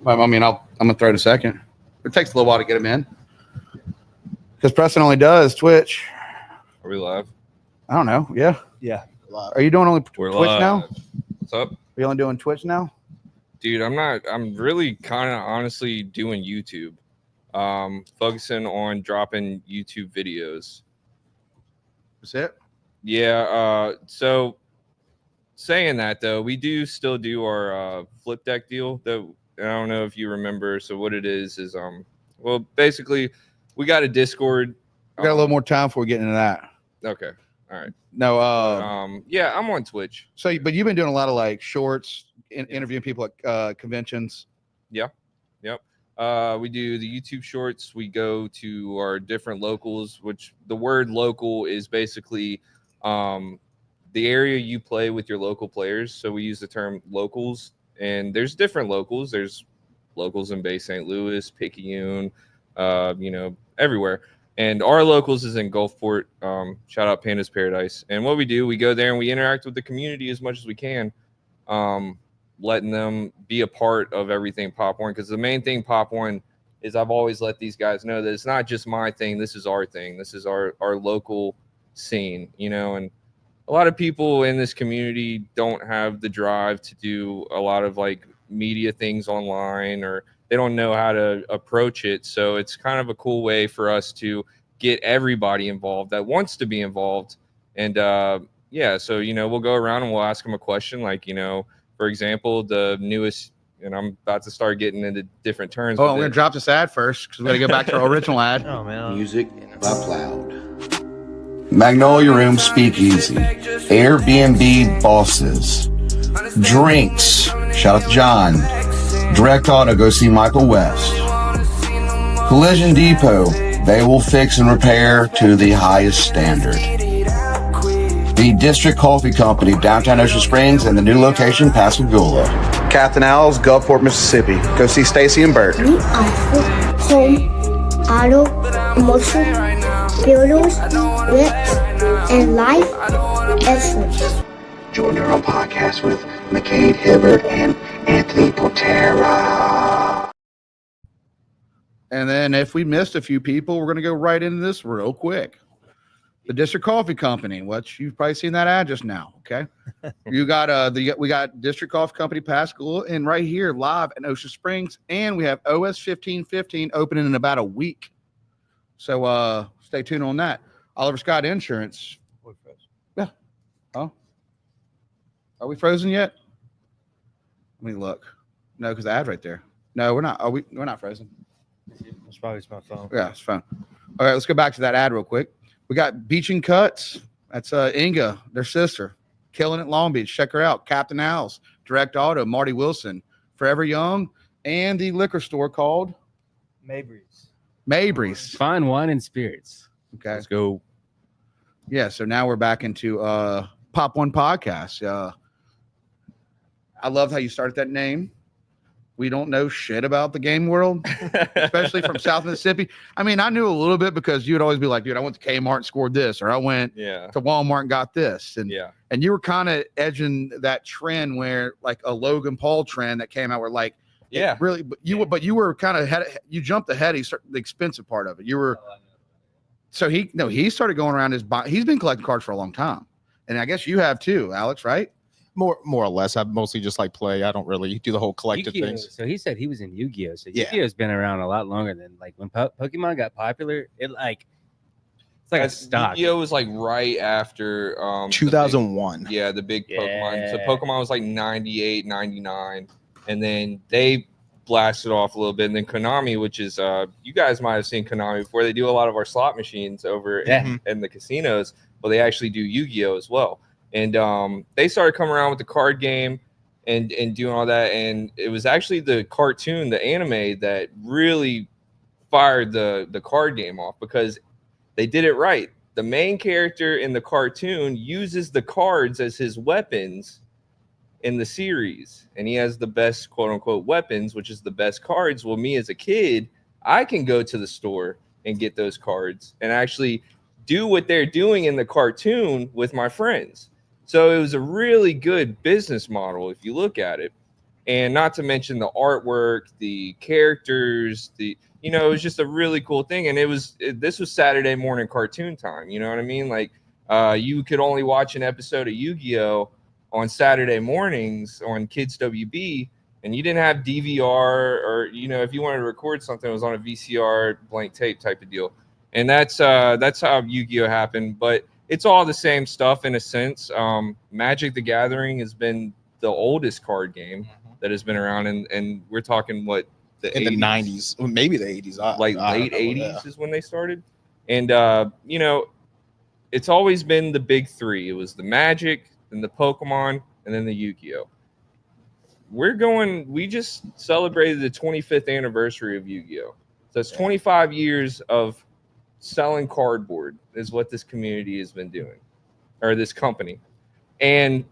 I mean, I'm gonna throw it in a second. It takes a little while to get them in because Preston only does Twitch. Are we live? I don't know. Yeah. Yeah. Are you doing only We're Twitch live. now? What's up? Are you only doing Twitch now? Dude, I'm really kind of honestly doing YouTube. Focusing on dropping YouTube videos. That's it? Yeah, so saying that though, we do still do our flip deck deal that I don't know if you remember. So what it is well, basically we got a Discord. We got a little more time before we get into that. Okay. All right. No, yeah, I'm on Twitch. So, but you've been doing a lot of like shorts, interviewing people at conventions. Yeah. Yep. We do the YouTube shorts. We go to our different locals, which the word local is basically the area you play with your local players. So we use the term locals, and there's different locals. There's locals in Bay St. Louis, Picayune, everywhere. And our locals is in Gulfport. Shout out Panda's Paradise. And what we do, we go there and we interact with the community as much as we can, letting them be a part of everything Pop.1. Because the main thing Pop.1 is I've always let these guys know that it's not just my thing. This is our thing. This is our local scene, and a lot of people in this community don't have the drive to do a lot of like media things online, or they don't know how to approach it. So it's kind of a cool way for us to get everybody involved that wants to be involved. And so we'll go around and we'll ask them a question, like, for example, the newest, and I'm about to start getting into different terms. Oh, I'm going to drop this ad first because we got to go back to our original ad. Oh, man. Music by Ploud. Magnolia Room Speakeasy. Airbnb bosses. Drinks. Shout out to John. DirectAuto, go see Michael West. Collision Depot. They will fix and repair to the highest standard. The District Coffee Company, downtown Ocean Springs, and the new location, Pascagoula. Captain Al's, Gulfport, Mississippi. Go see Stacy and Bert. We offer home, auto, motion, builders, whips, and life essence. Join our podcast with McCade Hibbert and Anthony Potera. And then if we missed a few people, we're going to go right into this real quick. The District Coffee Company, which you've probably seen that ad just now. Okay. You got we got District Coffee Company Pascagoula, and right here live in Ocean Springs, and we have OS 1515 opening in about a week. So stay tuned on that. Oliver Scott Insurance. Yeah. Oh. Are we frozen yet? Let me look. No, because the ad's right there. No, we're not. We're not frozen. It's probably my phone. Yeah, it's fine. All right, let's go back to that ad real quick. We got Beach and Cuts. That's Inga, their sister, killing it Long Beach. Check her out. Captain Al's, DirectAuto, Marty Wilson, Forever Young, and the liquor store called Mabry's. Fine wine and spirits. Okay, Let's go. yeah. So now we're back into Pop.1 podcast. I love how you started that name. We don't know shit about the game world, especially from South Mississippi. I mean, I knew a little bit because you'd always be like, dude, I went to Kmart and scored this, or I went to Walmart and got this. And and you were kind of edging that trend where like a Logan Paul trend that came out where like, really, but you were kind of you jumped ahead. The expensive part of it. You were, so he started going around he's been collecting cards for a long time. And I guess you have too, Alex, right? More or less. I mostly just like play. I don't really do the whole collective things. So he said he was in Yu-Gi-Oh. So Yu-Gi-Oh's been around a lot longer than like when Pokemon got popular. It's like a stock. Yu-Gi-Oh was like right after 2001. The big Pokemon. So Pokemon was like 98, 99, and then they blasted off a little bit. And then Konami, which is you guys might have seen Konami before. They do a lot of our slot machines over in the casinos, but they actually do Yu-Gi-Oh as well. And they started coming around with the card game and doing all that. And it was actually the cartoon, the anime, that really fired the card game off because they did it right. The main character in the cartoon uses the cards as his weapons in the series. And he has the best, quote unquote, weapons, which is the best cards. Well, me as a kid, I can go to the store and get those cards and actually do what they're doing in the cartoon with my friends. So it was a really good business model if you look at it. And not to mention the artwork, the characters, it was just a really cool thing. And this was Saturday morning cartoon time. You know what I mean? Like, you could only watch an episode of Yu-Gi-Oh! On Saturday mornings on Kids WB, and you didn't have DVR, or if you wanted to record something, it was on a VCR blank tape type of deal. And that's how Yu-Gi-Oh! Happened. But it's all the same stuff in a sense. Magic the Gathering has been the oldest card game that has been around, and we're talking what in the 90s, maybe the 80s, late 80s is when they started. And it's always been the big three. It was the Magic, then the Pokemon, and then the Yu-Gi-Oh! We just celebrated the 25th anniversary of Yu-Gi-Oh! So it's 25 years of selling cardboard is what this community has been doing, or this company. And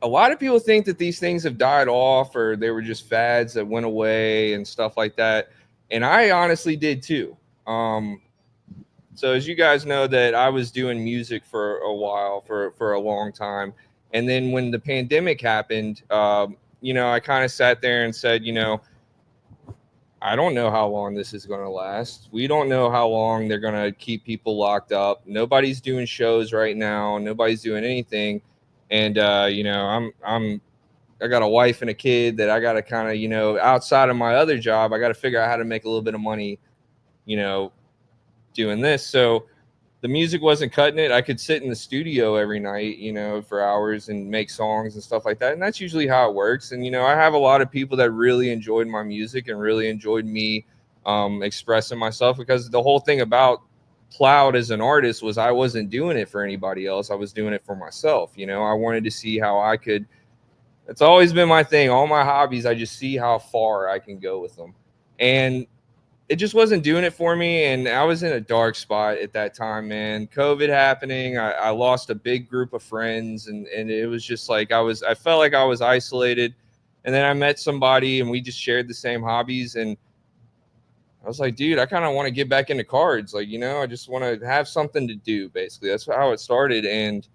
a lot of people think that these things have died off, or they were just fads that went away and stuff like that. And I honestly did too. So as you guys know, that I was doing music for a while, for a long time. And then when the pandemic happened, I kind of sat there and said, I don't know how long this is going to last. We don't know how long they're going to keep people locked up. Nobody's doing shows right now. Nobody's doing anything. And, I got a wife and a kid that I got to kind of, outside of my other job, I got to figure out how to make a little bit of money, doing this. So the music wasn't cutting it. I could sit in the studio every night, for hours and make songs and stuff like that. And that's usually how it works. And, I have a lot of people that really enjoyed my music and really enjoyed me expressing myself, because the whole thing about Ploud as an artist was I wasn't doing it for anybody else. I was doing it for myself. I wanted to see how I could. It's always been my thing. All my hobbies, I just see how far I can go with them. And it just wasn't doing it for me. And I was in a dark spot at that time, man. COVID happening. I lost a big group of friends, and it was just like I felt like I was isolated. And then I met somebody and we just shared the same hobbies, and I was like, dude, I kind of want to get back into cards. Like, I just want to have something to do, basically. That's how it started. And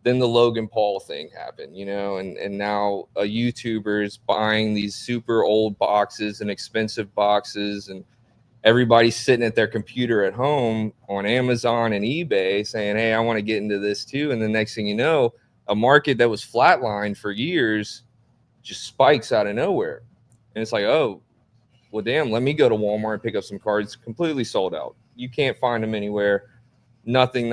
then the Logan Paul thing happened, and now a YouTuber is buying these super old boxes and expensive boxes, and everybody's sitting at their computer at home on Amazon and eBay saying, hey, I want to get into this too. And the next thing you know, a market that was flatlined for years just spikes out of nowhere. And it's like, oh, well, damn, let me go to Walmart and pick up some cards. Completely sold out. You can't find them anywhere. Nothing.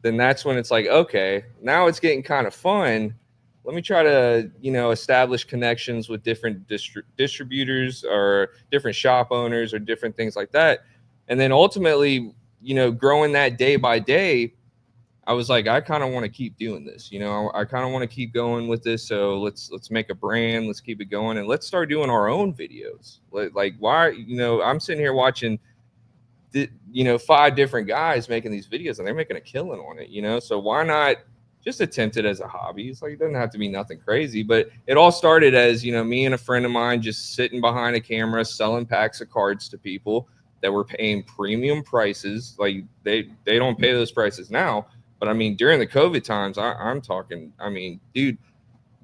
Then that's when it's like, okay, now it's getting kind of fun. Let me try to, establish connections with different distributors or different shop owners or different things like that. And then ultimately, growing that day by day, I was like, I kind of want to keep doing this. I kind of want to keep going with this. So let's make a brand. Let's keep it going, and let's start doing our own videos. Like why, I'm sitting here watching, 5 different guys making these videos, and they're making a killing on it. So why not just attempt it as a hobby? It's like, it doesn't have to be nothing crazy, but it all started as, me and a friend of mine just sitting behind a camera, selling packs of cards to people that were paying premium prices. Like they don't pay those prices now. But I mean, during the COVID times, I'm talking, dude,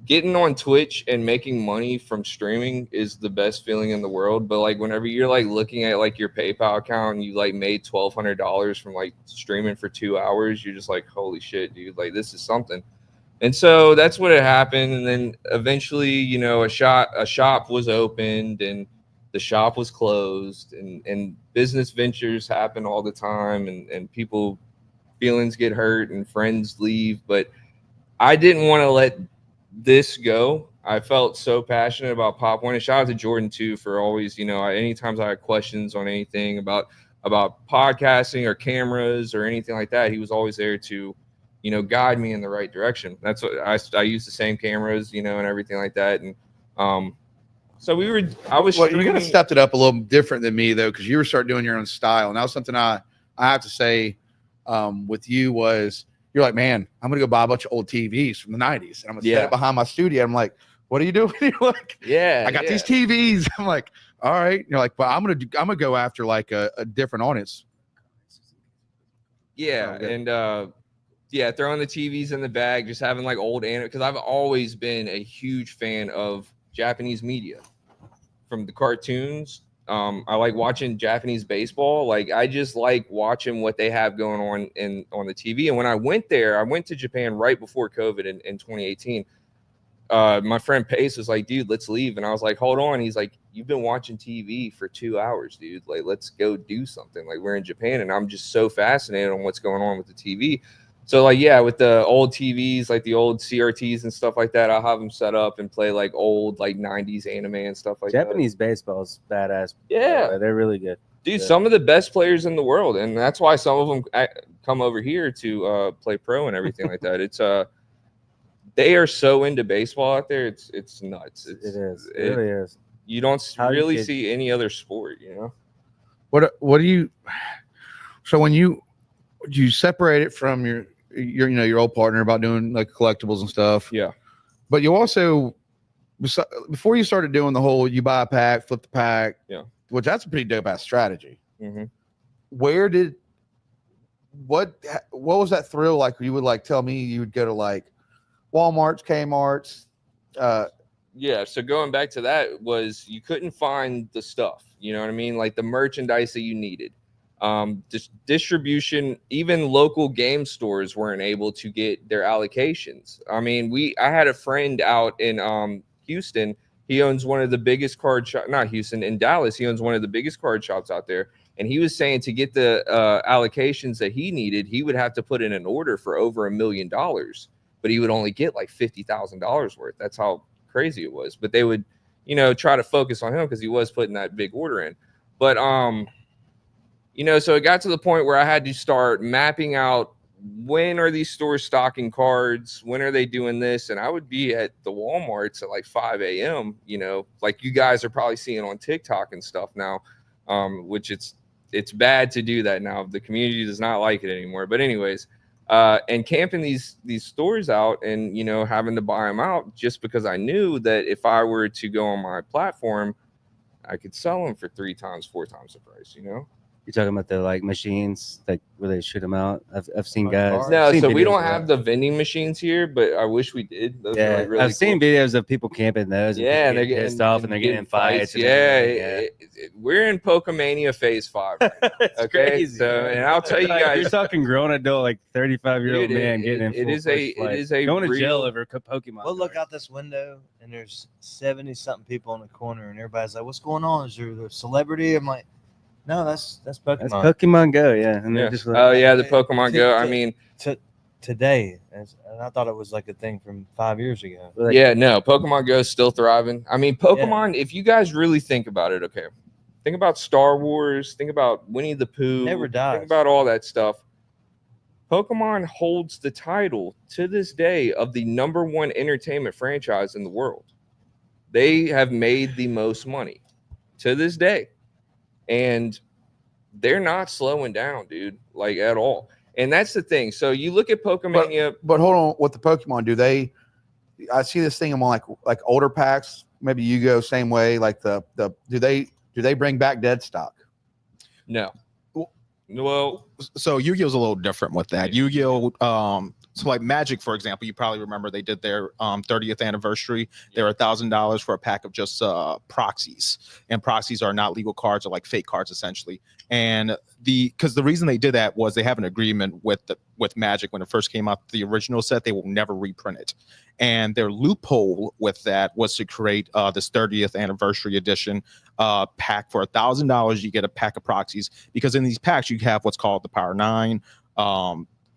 getting on Twitch and making money from streaming is the best feeling in the world. But like, whenever you're like looking at like your PayPal account and you like made $1,200 from like streaming for 2 hours, you're just like, holy shit, dude, like this is something. And so that's what had happened. And then eventually, a shop was opened and the shop was closed, and business ventures happen all the time, and people, feelings get hurt and friends leave. But I didn't want to let this go. I felt so passionate about Pop.1, and shout out to Jordan too for always, anytime I had questions on anything about podcasting or cameras or anything like that, he was always there to, guide me in the right direction. That's what I use the same cameras, and everything like that. And so I was. Well, you could have stepped it up a little different than me though, because you were starting doing your own style, and that was something I have to say. With you was, you're like, man, I'm gonna go buy a bunch of old TVs from the 90s, and I'm gonna set it behind my studio. I'm like, what are you doing? You're like, I got these TVs. I'm like, all right. You're like, but I'm gonna go after like a different audience. Yeah, and Yeah, throwing the TVs in the bag, just having like old anime. Because I've always been a huge fan of Japanese media, from the cartoons. I like watching Japanese baseball. Like I just like watching what they have going on on the TV. And when I went there, I went to Japan right before COVID in 2018. My friend Pace was like, dude, let's leave. And I was like, hold on. He's like, you've been watching TV for 2 hours, dude. Like, let's go do something. Like, we're in Japan, and I'm just so fascinated on what's going on with the TV. So, like, yeah, with the old TVs, like the old CRTs and stuff like that, I'll have them set up and play like old, like 90s anime and stuff like Japanese baseball's badass. Yeah. They're really good. Dude, some of the best players in the world. And that's why some of them come over here to play pro and everything like that. It's they are so into baseball out there. It's nuts. It really is. You don't really see any other sport, you know? What do you, so when you separate it from your old partner about doing like collectibles and stuff. Yeah. But you also, before you started doing the whole, you buy a pack, flip the pack. Yeah. Which that's a pretty dope ass strategy. Mm-hmm. What was that thrill like? You would like tell me you would go to like Walmart's, Kmart's. Yeah. So going back to that was you couldn't find the stuff, you know what I mean? Like the merchandise that you needed. Distribution, even local game stores weren't able to get their allocations. I mean, I had a friend out in Houston. He owns one of the biggest card shops, not Houston, in Dallas. He owns one of the biggest card shops out there. And he was saying to get the allocations that he needed, he would have to put in an order for over $1 million, but he would only get like $50,000 worth. That's how crazy it was. But they would, try to focus on him because he was putting that big order in. But, so it got to the point where I had to start mapping out when are these stores stocking cards? When are they doing this? And I would be at the Walmarts at like 5 a.m., like you guys are probably seeing on TikTok and stuff now, which it's bad to do that now. The community does not like it anymore. But anyways, and camping these stores out and, having to buy them out just because I knew that if I were to go on my platform, I could sell them for 3 times, 4 times the price, You're talking about the like machines like where they shoot them out. I've seen guys. No, so we don't have the vending machines here, but I wish we did. Those are like really I've seen videos of people camping those. Yeah, and they're getting pissed off and they're getting in fights. We're in Pokemania Phase 5. Right now, okay, crazy, so and I'll tell you guys, you're talking grown adult, like 35-year-old man getting in. It is a going to jail over Pokemon. We'll look out this window and there's 70-something people in the corner and everybody's like, "What's going on? Is there a celebrity?" I'm like, no, that's Pokemon. That's Pokemon Go, yeah. And yeah. Just like, the Pokemon Go. I mean, today, and I thought it was like a thing from 5 years ago. like, no, Pokemon Go is still thriving. I mean, Pokemon. If you guys really think about it, okay, think about Star Wars. Think about Winnie the Pooh. Never dies. Think about all that stuff. Pokemon holds the title to this day of the #1 entertainment franchise in the world. They have made the most money to this day. And they're not slowing down, dude, like at all. And that's the thing. So you look at Pokemania. But hold on, what the Pokemon do? I see this thing among like older packs. Maybe you go same way. Like do they bring back dead stock? No. Well, so Yu-Gi-Oh's a little different with that. Yu-Gi-Oh, so like Magic, for example, you probably remember they did their 30th anniversary. They were $1,000 for a pack of just proxies, and proxies are not legal cards, or like fake cards essentially. And because the reason they did that was they have an agreement with Magic when it first came out, the original set, they will never reprint it. And their loophole with that was to create this 30th anniversary edition pack for $1,000. You get a pack of proxies, because in these packs you have what's called the Power 9.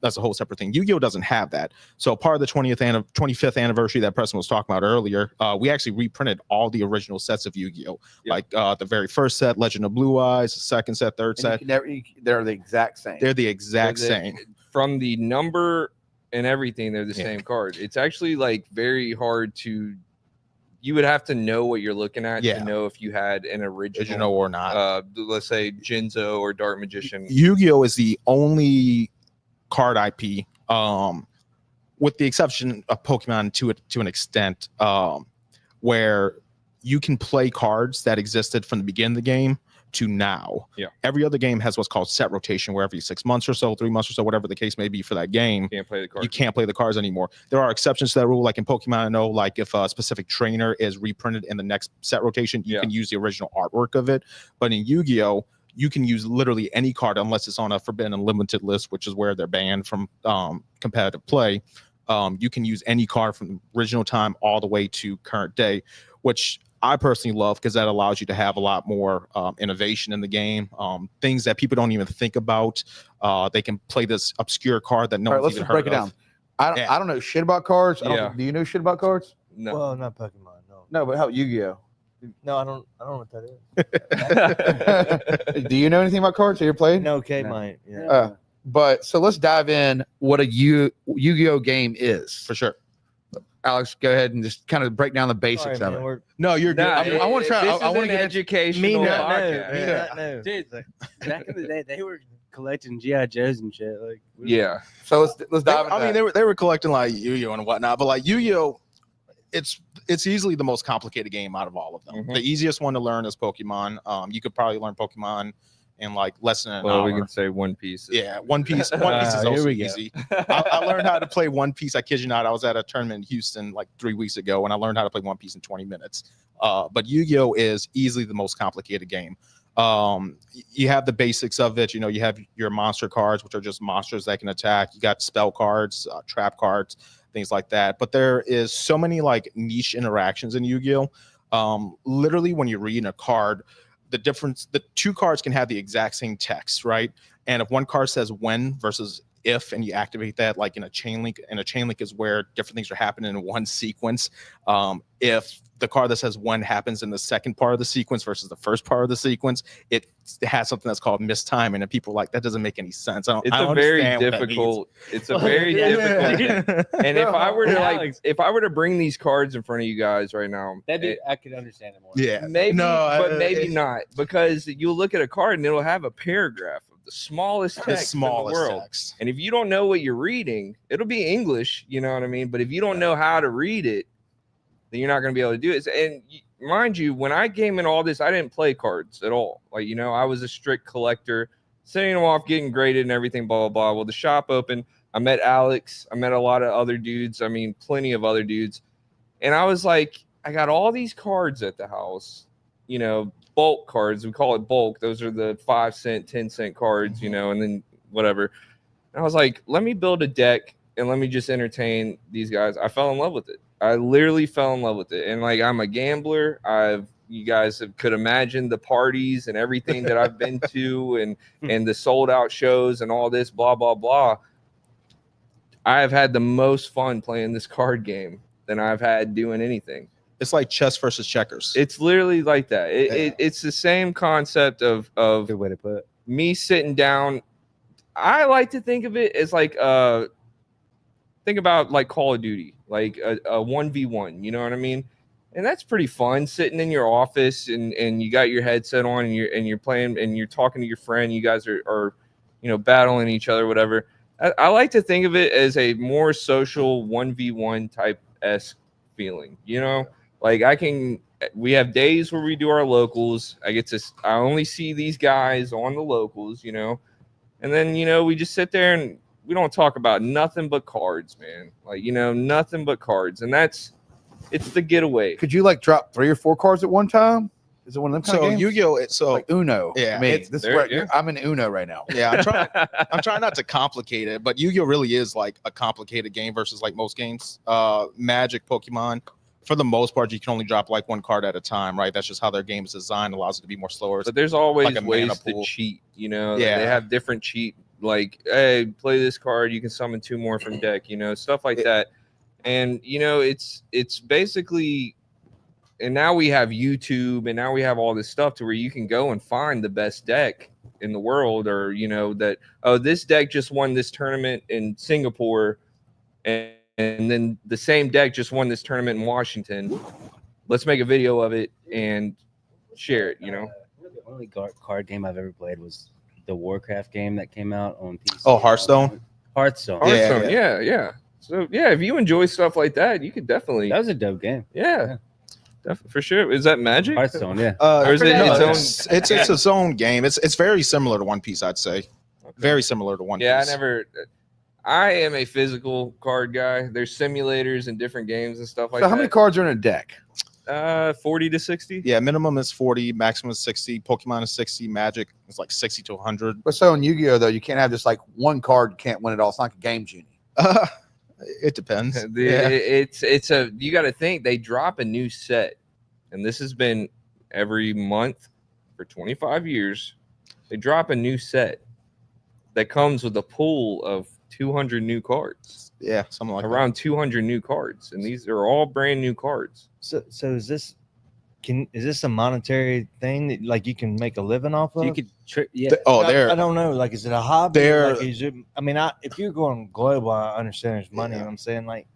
That's a whole separate thing. Yu-Gi-Oh doesn't have that. So part of the 25th anniversary that Preston was talking about earlier, we actually reprinted all the original sets of Yu-Gi-Oh. Yeah. Like the very first set, Legend of Blue Eyes, the second set, third set. They're the exact same. They're the exact same. From the number and everything, they're the same card. It's actually like very hard to. You would have to know what you're looking at to know if you had an original or not. Let's say Jinzo or Dark Magician. Yu-Gi-Oh is the only card IP, with the exception of Pokemon to an extent, where you can play cards that existed from the beginning of the game, to now. Yeah. Every other game has what's called set rotation, where every 6 months or so, 3 months or so, whatever the case may be for that game, Can't play the cards. you can't play the cards anymore. There are exceptions to that rule, like in Pokemon. I know, like if a specific trainer is reprinted in the next set rotation, you can use the original artwork of it. But in Yu-Gi-Oh, you can use literally any card unless it's on a forbidden and limited list, which is where they're banned from competitive play. You can use any card from original time all the way to current day, which I personally love because that allows you to have a lot more innovation in the game. Things that people don't even think about. They can play this obscure card that no one's let's even just heard break it of. down. I don't know shit about cards. Do you know shit about cards? No. Well, not Pokemon. No. No, but how Yu-Gi-Oh? No, I don't know what that is. Do you know anything about cards? Have you played? No, K might. Yeah. But so let's dive in what a Yu-Gi-Oh game is. For sure. Alex, go ahead and just kind of break down the basics Sorry, of man, it. we're- No, you're good. I want to try. This I is want to an get educational Me not podcast. know. Me not know. Dude, like, back in the day, they were collecting GI Joes and shit. Like, Yeah. So let's dive into I mean, that. they were collecting like Yu-Gi-Oh and whatnot, but like Yu-Gi-Oh, it's easily the most complicated game out of all of them. Mhm. The easiest one to learn is Pokemon. You could probably learn Pokemon in like less than an Well, hour. we can say One Piece. Yeah, One Piece. One Piece is Here also we go. easy. I learned how to play One Piece. I kid you not. I was at a tournament in Houston like 3 weeks ago, and I learned how to play One Piece in 20 minutes. But Yu-Gi-Oh is easily the most complicated game. You have the basics of it. You know, you have your monster cards, which are just monsters that can attack. You got spell cards, trap cards, things like that. But there is so many like niche interactions in Yu-Gi-Oh. Literally, when you're reading a card, the two cards can have the exact same text, right? And if one card says when versus if, and you activate that like in a chain link, and a chain link is where different things are happening in one sequence. If the card that says when happens in the second part of the sequence versus the first part of the sequence, it has something that's called mistiming, and people are like, that doesn't make any sense. I don't Very understand what that difficult. It's a very difficult. And if I were to if I were to bring these cards in front of you guys right now, I could understand it more. Yeah, maybe, but maybe it's not, because you'll look at a card and it'll have a paragraph of the smallest text in the world. text. And if you don't know what you're reading, it'll be English, you know what I mean? But if you don't know how to read it, then you're not going to be able to do it. And mind you, when I came in all this, I didn't play cards at all. Like, you know, I was a strict collector, sending them off, getting graded and everything, blah, blah, blah. Well, the shop opened. I met Alex. I met a lot of other dudes. I mean, plenty of other dudes. And I was like, I got all these cards at the house, you know, bulk cards. We call it bulk. Those are the 5 cent, 10 cent cards, you know, and then whatever. And I was like, let me build a deck and let me just entertain these guys. I fell in love with it. I literally fell in love with it. And like, I'm a gambler. You guys could imagine the parties and everything that I've been to and the sold out shows and all this, blah, blah, blah. I have had the most fun playing this card game than I've had doing anything. It's like chess versus checkers. It's literally like that. It's the same concept of Good way to put it. me sitting down. I like to think of it as like think about like Call of Duty, like a 1v1, you know what I mean? And that's pretty fun, sitting in your office and you got your headset on and you're playing and you're talking to your friend. You guys are you know, battling each other, whatever. I like to think of it as a more social 1v1 type-esque feeling, you know? Like we have days where we do our locals. I only see these guys on the locals, you know? And then, you know, we just sit there and we don't talk about nothing but cards, man. Like, you know, nothing but cards. And it's the getaway. Could you like drop 3 or 4 cards at one time? Is it one of them kind So of games? Yu-Gi-Oh, like Uno. Yeah, Me. it's- This is there- where yeah. I'm in Uno right now. yeah, I'm trying not to complicate it, but Yu-Gi-Oh really is like a complicated game versus like most games. Magic, Pokemon, for the most part, you can only drop like 1 card at a time, right? That's just how their game is designed, allows it to be more slower. But there's always like a ways mana to pool. cheat, you know? Yeah. They have different cheat, like, hey, play this card, you can summon 2 more from deck, you know, stuff like that. And, you know, it's basically, and now we have YouTube and now we have all this stuff to where you can go and find the best deck in the world, or, you know, that, oh, this deck just won this tournament in Singapore and then the same deck just won this tournament in Washington. Let's make a video of it and share it, you know? The only card game I've ever played was the Warcraft game that came out on PC. Oh, Hearthstone? Hearthstone. Yeah. So, yeah, if you enjoy stuff like that, you could definitely, That was a dope game. yeah. For sure. Is that Magic? Hearthstone, yeah. Or is it no, its own? it's its own game. It's very similar to One Piece, I'd say. Okay. Very similar to One Yeah, Piece. I am a physical card guy. There's simulators and different games and stuff like So that. how many cards are in a deck? 40 to 60. Yeah, minimum is 40, maximum is 60. Pokemon is 60. Magic is like 60 to 100. But so in Yu-Gi-Oh though, you can't have just like one card can't win it all. It's not like a game genie. It depends. It's you got to think they drop a new set, and this has been every month for 25 years. They drop a new set that comes with a pool of 200 new cards. Yeah, something like around 200 new cards, and these are all brand new cards. So is this a monetary thing that like you can make a living off of? You could, yeah. They're I don't know. Like, is it a hobby? They're- Like, is it, I mean, if you're going global, I understand there's money. Yeah. I'm saying like,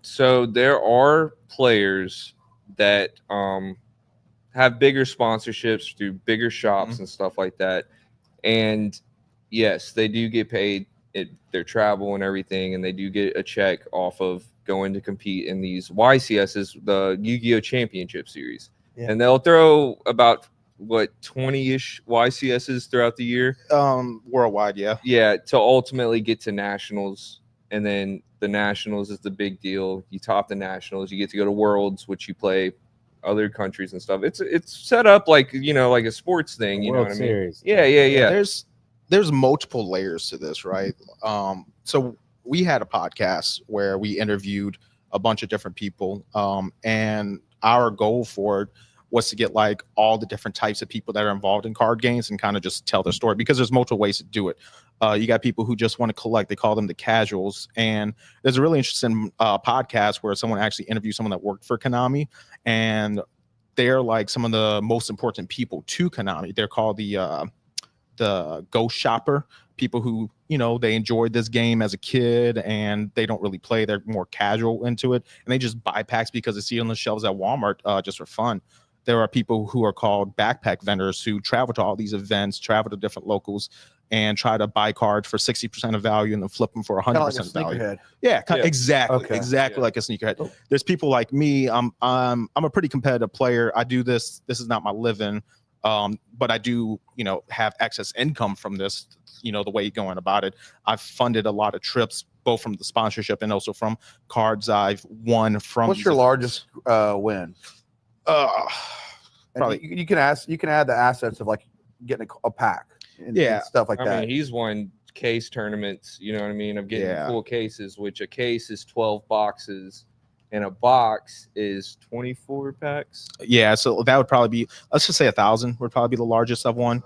So there are players that have bigger sponsorships through bigger shops and stuff like that, and yes, they do get paid their travel and everything, and they do get a check off of going to compete in these YCSs, the Yu-Gi-Oh! Championship Series. Yeah. And they'll throw about 20-ish YCSs throughout the year. worldwide, yeah. Yeah, to ultimately get to nationals, and then the nationals is the big deal. You top the nationals, you get to go to worlds, which you play other countries and stuff. It's set up like like a sports thing. You know World what I mean? Series. Yeah. There's multiple layers to this, right? So we had a podcast where we interviewed a bunch of different people, and our goal for it was to get like all the different types of people that are involved in card games and kind of just tell their story, because there's multiple ways to do it. You got people who just want to collect, they call them the casuals, and there's a really interesting podcast where someone actually interviewed someone that worked for Konami, and they're like some of the most important people to Konami. They're called the ghost shopper, people who they enjoyed this game as a kid and they don't really play, they're more casual into it, and they just buy packs because they see it on the shelves at Walmart just for fun. There are people who are called backpack vendors who travel to all these events, travel to different locals, and try to buy cards for 60% of value and then flip them for 100% value. Sneakerhead. Yeah, Yeah. exactly, Okay. exactly Yeah. like a sneakerhead. There's people like me. I'm a pretty competitive player. I do this. This is not my living, but I do have excess income from this. The way you're going about it. I've funded a lot of trips, both from the sponsorship and also from cards I've won from. What's your largest win? And Probably. you can add the assets of like getting a pack and stuff like I that. mean, he's won case tournaments, you know what I mean, of getting Yeah. full cases, which a case is 12 boxes and a box is 24 packs. Yeah, so that would probably be, let's just say 1,000 would probably be the largest I've won.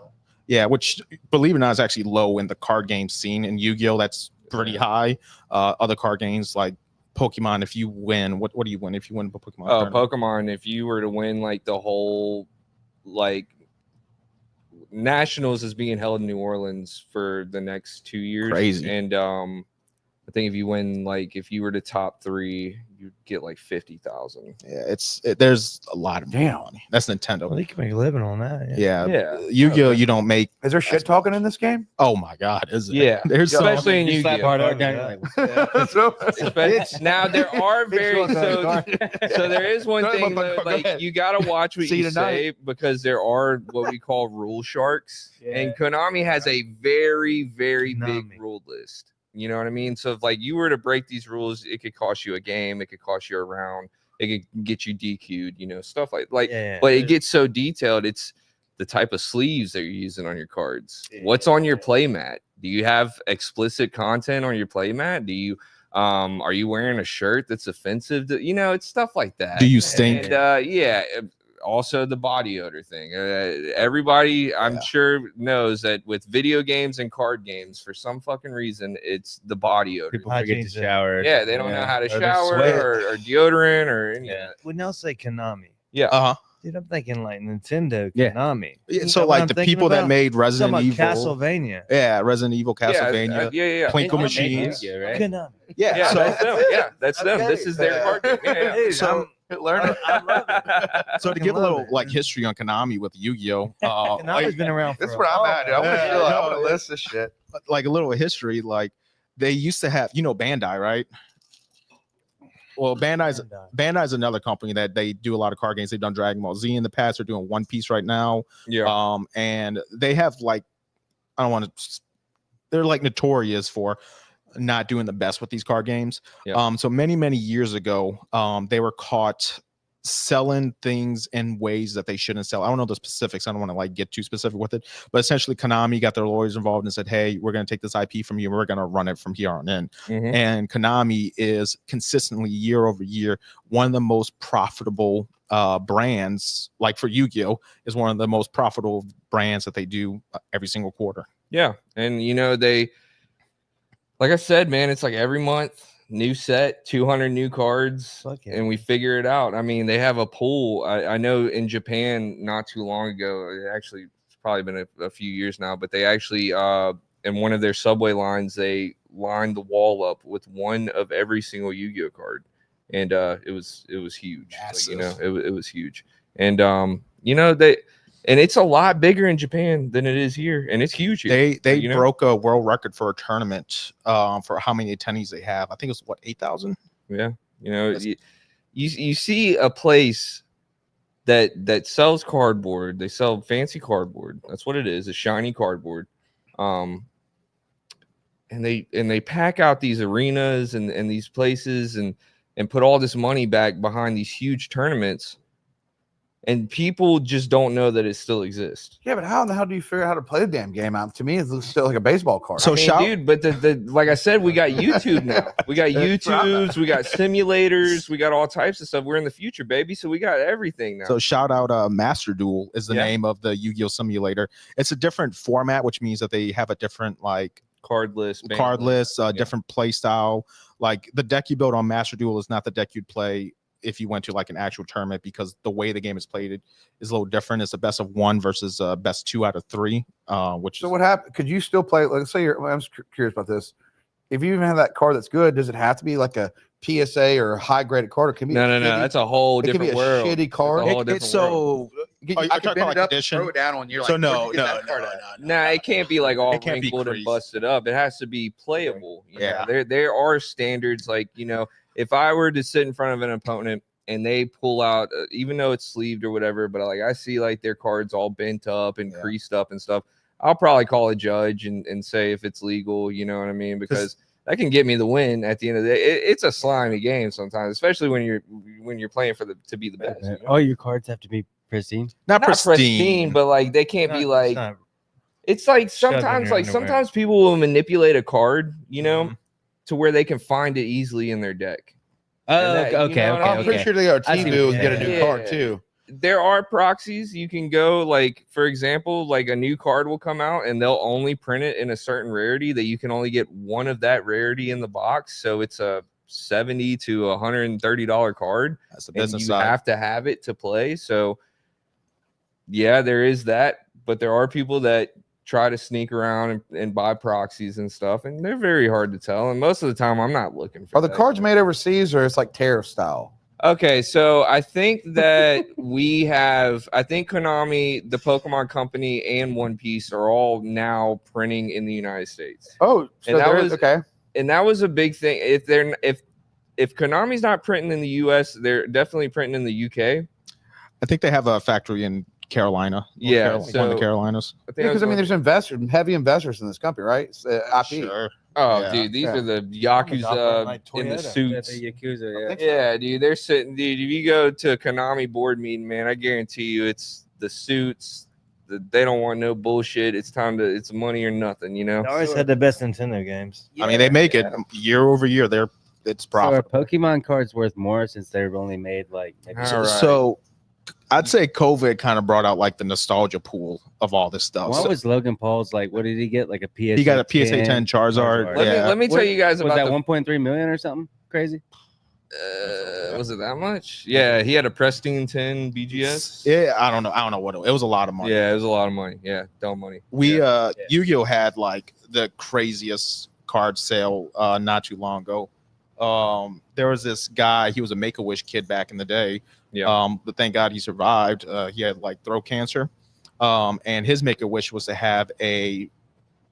Yeah, which, believe it or not, is actually low in the card game scene. In Yu-Gi-Oh, that's pretty high. Other card games like Pokemon, if you win, what do you win if you win a Pokemon? Oh, tournament? Pokemon, if you were to win like the whole nationals is being held in New Orleans for the next 2 years. Crazy. And I think if you win, if you were to top 3, you'd get like 50,000. Yeah, there's a lot of Damn. money. That's Nintendo. well, you can make a living on that. Yeah. Yeah. Yu-Gi-Oh, you don't make. Is there shit talking in this game? Oh my God, is it? Yeah. There's some. Especially in You slap Yu-Gi-Oh. hard art down, you're like, Now there are very so there is one Go ahead, thing motherfucker, though, go like ahead. you gotta watch what See you you tonight. say, because there are what we call rule sharks, and Konami has a very very big Konami. rule list. You know what I mean? So if you were to break these rules, it could cost you a game, it could cost you a round, it could get you DQ'd, stuff like Yeah. but it gets so detailed. It's the type of sleeves that you're using on your cards. What's on your play mat? Do you have explicit content on your play mat? Do you are you wearing a shirt that's offensive to, it's stuff like that. Do you stink? And also the body odor thing. Everybody I'm sure knows that with video games and card games, for some fucking reason, it's the body odor. people forget to Hygiene's shower. Yeah, they don't know how to Or the shower sweat. or deodorant or any of Yeah. that. When y'all say Konami, Uh-huh. dude, I'm thinking like Nintendo Yeah. Konami. Yeah, You so know what like I'm the thinking people that about? made I'm Resident talking Evil. about Castlevania. Yeah, Resident Evil, Castlevania. Yeah. Plinko They make machines. Yu-Gi-Oh, right? Konami. Yeah, Yeah, so that's them. Yeah, that's them. Okay. This is their card game. Yeah. Dude, So- Learn it. I love it. so to fucking give a love little it. like history on Konami with Yu-Gi-Oh, Konami's been around for This is a where I'm long at, dude. I time. want to Yeah, I no, want to list this shit. like a little history, like they used to have, Bandai, right? Well, Bandai's another company that they do a lot of card games. They've done Dragon Ball Z in the past. They're doing One Piece right now. Yeah. And they have like, I don't want to. They're like notorious for not doing the best with these card games. Yeah. So many years ago, they were caught selling things in ways that they shouldn't sell. I don't know the specifics. I don't want to like get too specific with it, but essentially Konami got their lawyers involved and said, hey, we're going to take this IP from you and we're going to run it from here on in. Mhm. And Konami is consistently year over year one of the most profitable brands. Like for Yu-Gi-Oh is one of the most profitable brands that they do every single quarter. Yeah. And you know, they, like I said, man, it's like every month, new set, 200 new cards, and we figure it out. I mean, they have a pool. I know in Japan not too long ago, it's probably been a few years now, but they actually in one of their subway lines, they lined the wall up with one of every single Yu-Gi-Oh card, and it was huge. Like, you know, it was huge. And you know, and it's a lot bigger in Japan than it is here, and it's huge here. They broke a world record for a tournament for how many attendees they have. I think it's what, 8,000. Yeah, you know, you see a place that sells cardboard. They sell fancy cardboard. That's what it is, a shiny cardboard. And they pack out these arenas and these places and put all this money back behind these huge tournaments. And people just don't know that it still exists. Yeah, but how in the hell do you figure out how to play the damn game? To me, it looks still like a baseball card. So, dude, but the like I said, we got YouTube now. We got YouTubes, we got simulators, we got all types of stuff. We're in the future, baby. So we got everything now. So shout out Master Duel is the name of the Yu-Gi-Oh simulator. It's a different format, which means that they have a different like card list, different play style. Like the deck you build on Master Duel is not the deck you'd play if you went to like an actual tournament, because the way the game is played is a little different. It's a best of 1 versus best 2 out of 3. So what happened? Could you still play? Let's say I'm curious about this. If you even have that card that's good, does it have to be like a PSA or a high graded card? Or can be no. That's a whole different world. Shitty card. I can bend it up, throw it down on you. So like, no. It can't be like all It can't be wrinkled and creased. busted up. It has to be playable. You Yeah. know? There are standards. Like, you know, if I were to sit in front of an opponent and they pull out, even though it's sleeved or whatever, but like I see like their cards all bent up and creased up and stuff, I'll probably call a judge and say if it's legal. You know what I mean? Because that can get me the win at the end of the day. It's a slimy game sometimes, especially when you're playing to be the best. You know? All your cards have to be pristine. Not pristine, but like they can't be like. It's like sometimes people will manipulate a card, you know, to where they can find it easily in their deck. Okay. I'm pretty sure they got T-Boo and get a new card too. There are proxies you can go, like, for example, like a new card will come out and they'll only print it in a certain rarity that you can only get one of that rarity in the box. So it's a $70 to $130 card. That's the business you side. have to have it to play. So yeah, there is that, but there are people that try to sneak around and buy proxies and stuff, and they're very hard to tell. And most of the time, I'm not looking for. Are the cards made overseas or it's like tariff style? Okay, so I think that I think Konami, the Pokemon Company, and One Piece are all now printing in the United States. Oh, so and that was okay. And that was a big thing. If Konami's not printing in the US, they're definitely printing in the UK. I think they have a factory in Carolina. Yeah, one of the Carolinas. Because there's heavy investors in this company, right? It's, IP. Sure. Oh, Yeah. dude, these are the Yakuza in the suits. Yeah, dude, they're sitting. Dude, if you go to a Konami board meeting, man, I guarantee you, it's the suits. They don't want no bullshit. It's money or nothing, you know. They always had the best Nintendo games. I mean, they make it year over year. It's profitable. So are Pokemon cards worth more since they've only made like maybe So I'd say COVID kind of brought out like the nostalgia pool of all this stuff. What was Logan Paul's like? What did he get? Like a PSA? He got a PSA 10 Charizard. Let me tell you guys was about that 1.3 million or something crazy? Was it that much? Yeah, he had a Preston 10 BGS. Yeah, I don't know what it was. A lot of money. Yeah, it was a lot of money. Yeah, dumb money. Yu-Gi-Oh had like the craziest card sale not too long ago. There was this guy, he was a Make-A-Wish kid back in the day. Yeah. But thank God he survived. He had like throat cancer. And his Make-A-Wish was to have a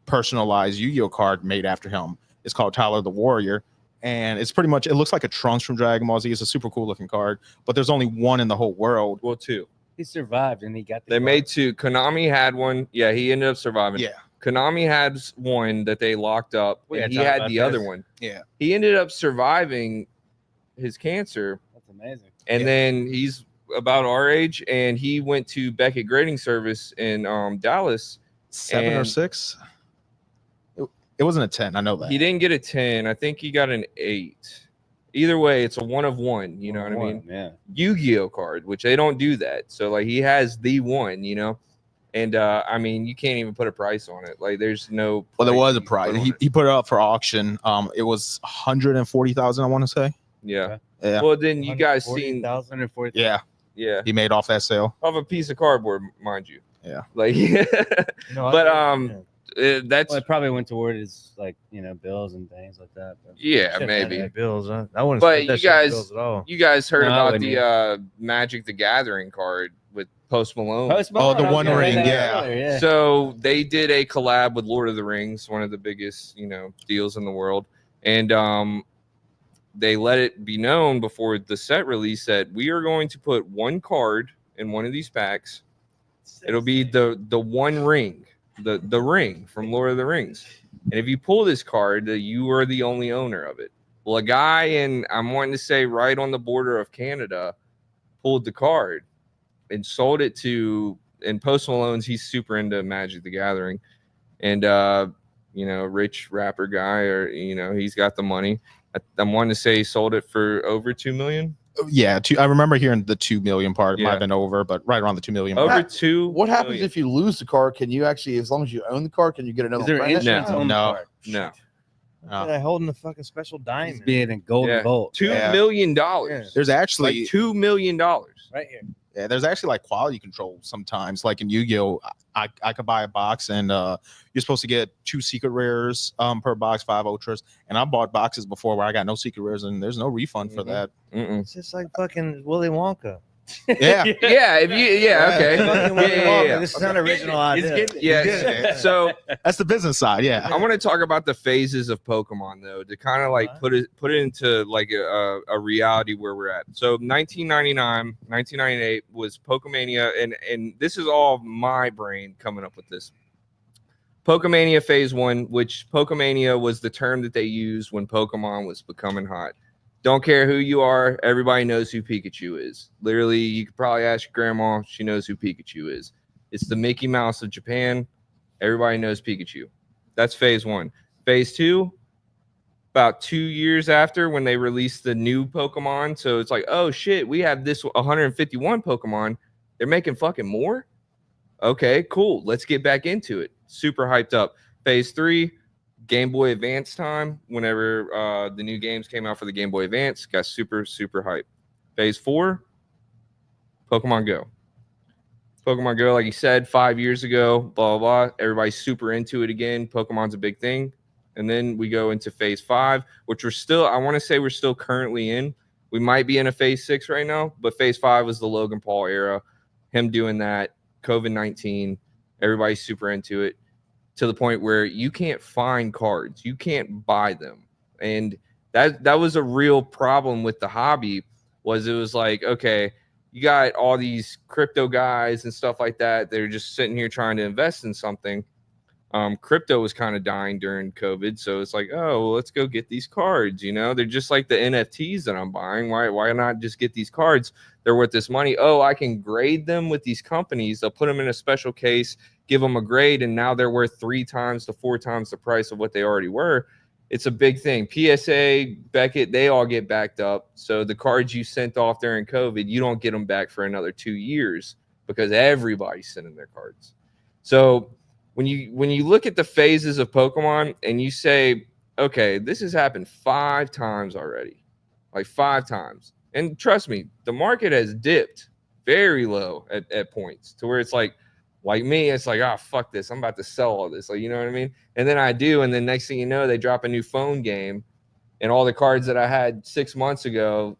personalized Yu-Gi-Oh card made after him. It's called Tyler the Warrior. and it's pretty much, it looks like a Trunks from Dragon Ball Z. It's a super cool looking card, but there's only one in the whole world. Well, two. He survived and he got the They card. made two. Konami had one. Yeah, he ended up surviving. Yeah. Konami had one that they locked up, We and gotta he talk had about the this. other one. Yeah. He ended up surviving his cancer, That's amazing. and Yeah. then he's about our age, and he went to Beckett Grading Service in Dallas. 7 or And- 6. It wasn't a 10. I know that. He didn't get a 10. I think he got an 8. Either way, it's a 1 of 1. You know what I mean? Yeah. Yu-Gi-Oh card, which they don't do that. So like he has the one, you know, and I mean you can't even put a price on it. Like there's no. Well, there was a you can price. put on it. He put it up for auction. It was 140,000. I want to say. Yeah. Yeah. Well, then you guys seen 140,000. Yeah. yeah He made off that sale. of a piece of cardboard, mind you. Yeah. Like, No, but that's Well, it probably went toward his bills and things like that. But yeah maybe. bills. Huh? I wouldn't. But spend that you shit on guys- bills at all. You guys heard No, I about wouldn't the Magic the Gathering card with Post Malone. Post Oh, the Malone, I was One gonna Ring, say that yeah. earlier, yeah. So they did a collab with Lord of the Rings, one of the biggest, deals in the world. And they let it be known before the set release that we are going to put one card in one of these packs. It'll be the One Ring, the ring from Lord of the Rings. And if you pull this card, you are the only owner of it. Well, a guy in, I'm wanting to say right on the border of Canada, pulled the card and sold it to, and Post Malone's, he's super into Magic the Gathering. And, rich rapper guy, or, he's got the money. I'm wanting to say he sold it for over 2 million. Yeah. I remember hearing the 2 million part. It might Yeah. have been over, but right around the 2 million. Over mark. 2 What happens million. if you lose the card? Can you actually, as long as you own the card, can you get another Is there one? insurance No. on the No. card? No. Look at holding the fucking special He's diamond. being in golden Yeah. bolt. $2 Yeah. million. There's actually Like $2 million. Right here. Yeah, there's actually like quality control sometimes. Like in Yu-Gi-Oh, I could buy a box and you're supposed to get 2 secret rares per box, 5 ultras. And I bought boxes before where I got no secret rares and there's no refund for Mhm. that. Mm-mm. It's just like fucking Willy Wonka. Yeah. Yeah, if you, yeah, okay. Fucking Willy Yeah, yeah, Wonka. yeah. This is not an original He's idea. getting it. Yeah. So That's the business side. Yeah. I want to talk about the phases of Pokemon though, to kind of like put it into like a reality where we're at. So 1999, 1998 was Pokemania, and this is all my brain coming up with this. Pokemania Phase 1, which Pokemania was the term that they used when Pokemon was becoming hot. Don't care who you are, everybody knows who Pikachu is. Literally, you could probably ask your grandma, she knows who Pikachu is. It's the Mickey Mouse of Japan. Everybody knows Pikachu. That's Phase 1. Phase 2, about 2 years after when they released the new Pokemon. So it's like, oh shit, we have this 151 Pokemon. They're making fucking more? Okay, cool. Let's get back into it. Super hyped up. Phase 3, Game Boy Advance time. Whenever the new games came out for the Game Boy Advance, got super, super hyped. Phase 4, Pokemon Go. Pokemon Go, like you said, 5 years ago, blah, blah, blah. Everybody's super into it again. Pokemon's a big thing. And then we go into Phase 5, which we're still, I want to say we're still currently in. We might be in a Phase 6 right now, but Phase 5 was the Logan Paul era. Him doing that, COVID-19, everybody's super into it, to the point where you can't find cards. You can't buy them. And that was a real problem with the hobby, was it was like, okay, you got all these crypto guys and stuff like that. They're just sitting here trying to invest in something. Crypto was kind of dying during COVID. So it's like, oh, well, let's go get these cards. They're just like the NFTs that I'm buying. Why not just get these cards? They're worth this money. Oh, I can grade them with these companies. They'll put them in a special case, give them a grade, and now they're worth 3 times to 4 times the price of what they already were. It's a big thing. PSA, Beckett, they all get backed up. So the cards you sent off during COVID, you don't get them back for another 2 years because everybody's sending their cards. So when you look at the phases of Pokemon and you say, okay, this has happened 5 times already, like 5 times. And trust me, the market has dipped very low at points to where it's like me, it's like, oh, fuck this. I'm about to sell all this. Like, you know what I mean? And then I do. And then next thing you know, they drop a new phone game and all the cards that I had 6 months ago,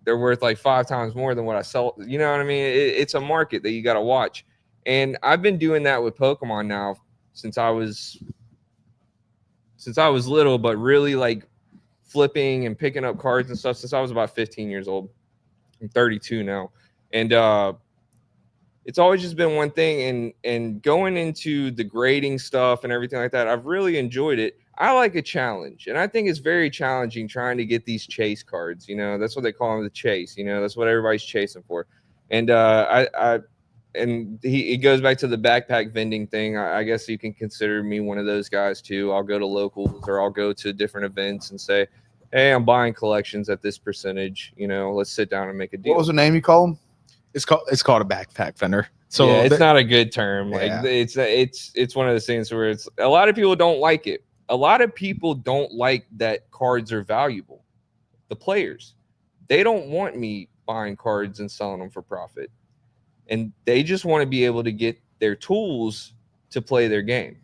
they're worth like 5 times more than what I sell. You know what I mean? It's a market that you got to watch. And I've been doing that with Pokemon now since I was little, but really like flipping and picking up cards and stuff since I was about 15 years old. I'm 32 now. And it's always just been one thing. And going into the grading stuff and everything like that, I've really enjoyed it. I like a challenge, and I think it's very challenging trying to get these chase cards. You know, that's what they call them, the chase. You know, that's what everybody's chasing for. And he goes back to the backpack vending thing. I guess you can consider me one of those guys too. I'll go to locals or I'll go to different events and say, hey, I'm buying collections at this percentage. You know, let's sit down and make a deal. What was the name you call them? It's called a backpack vendor. So yeah, it's not a good term. Like it's one of those things where it's a lot of people don't like it. A lot of people don't like that cards are valuable. The players, they don't want me buying cards and selling them for profit. And they just want to be able to get their tools to play their game,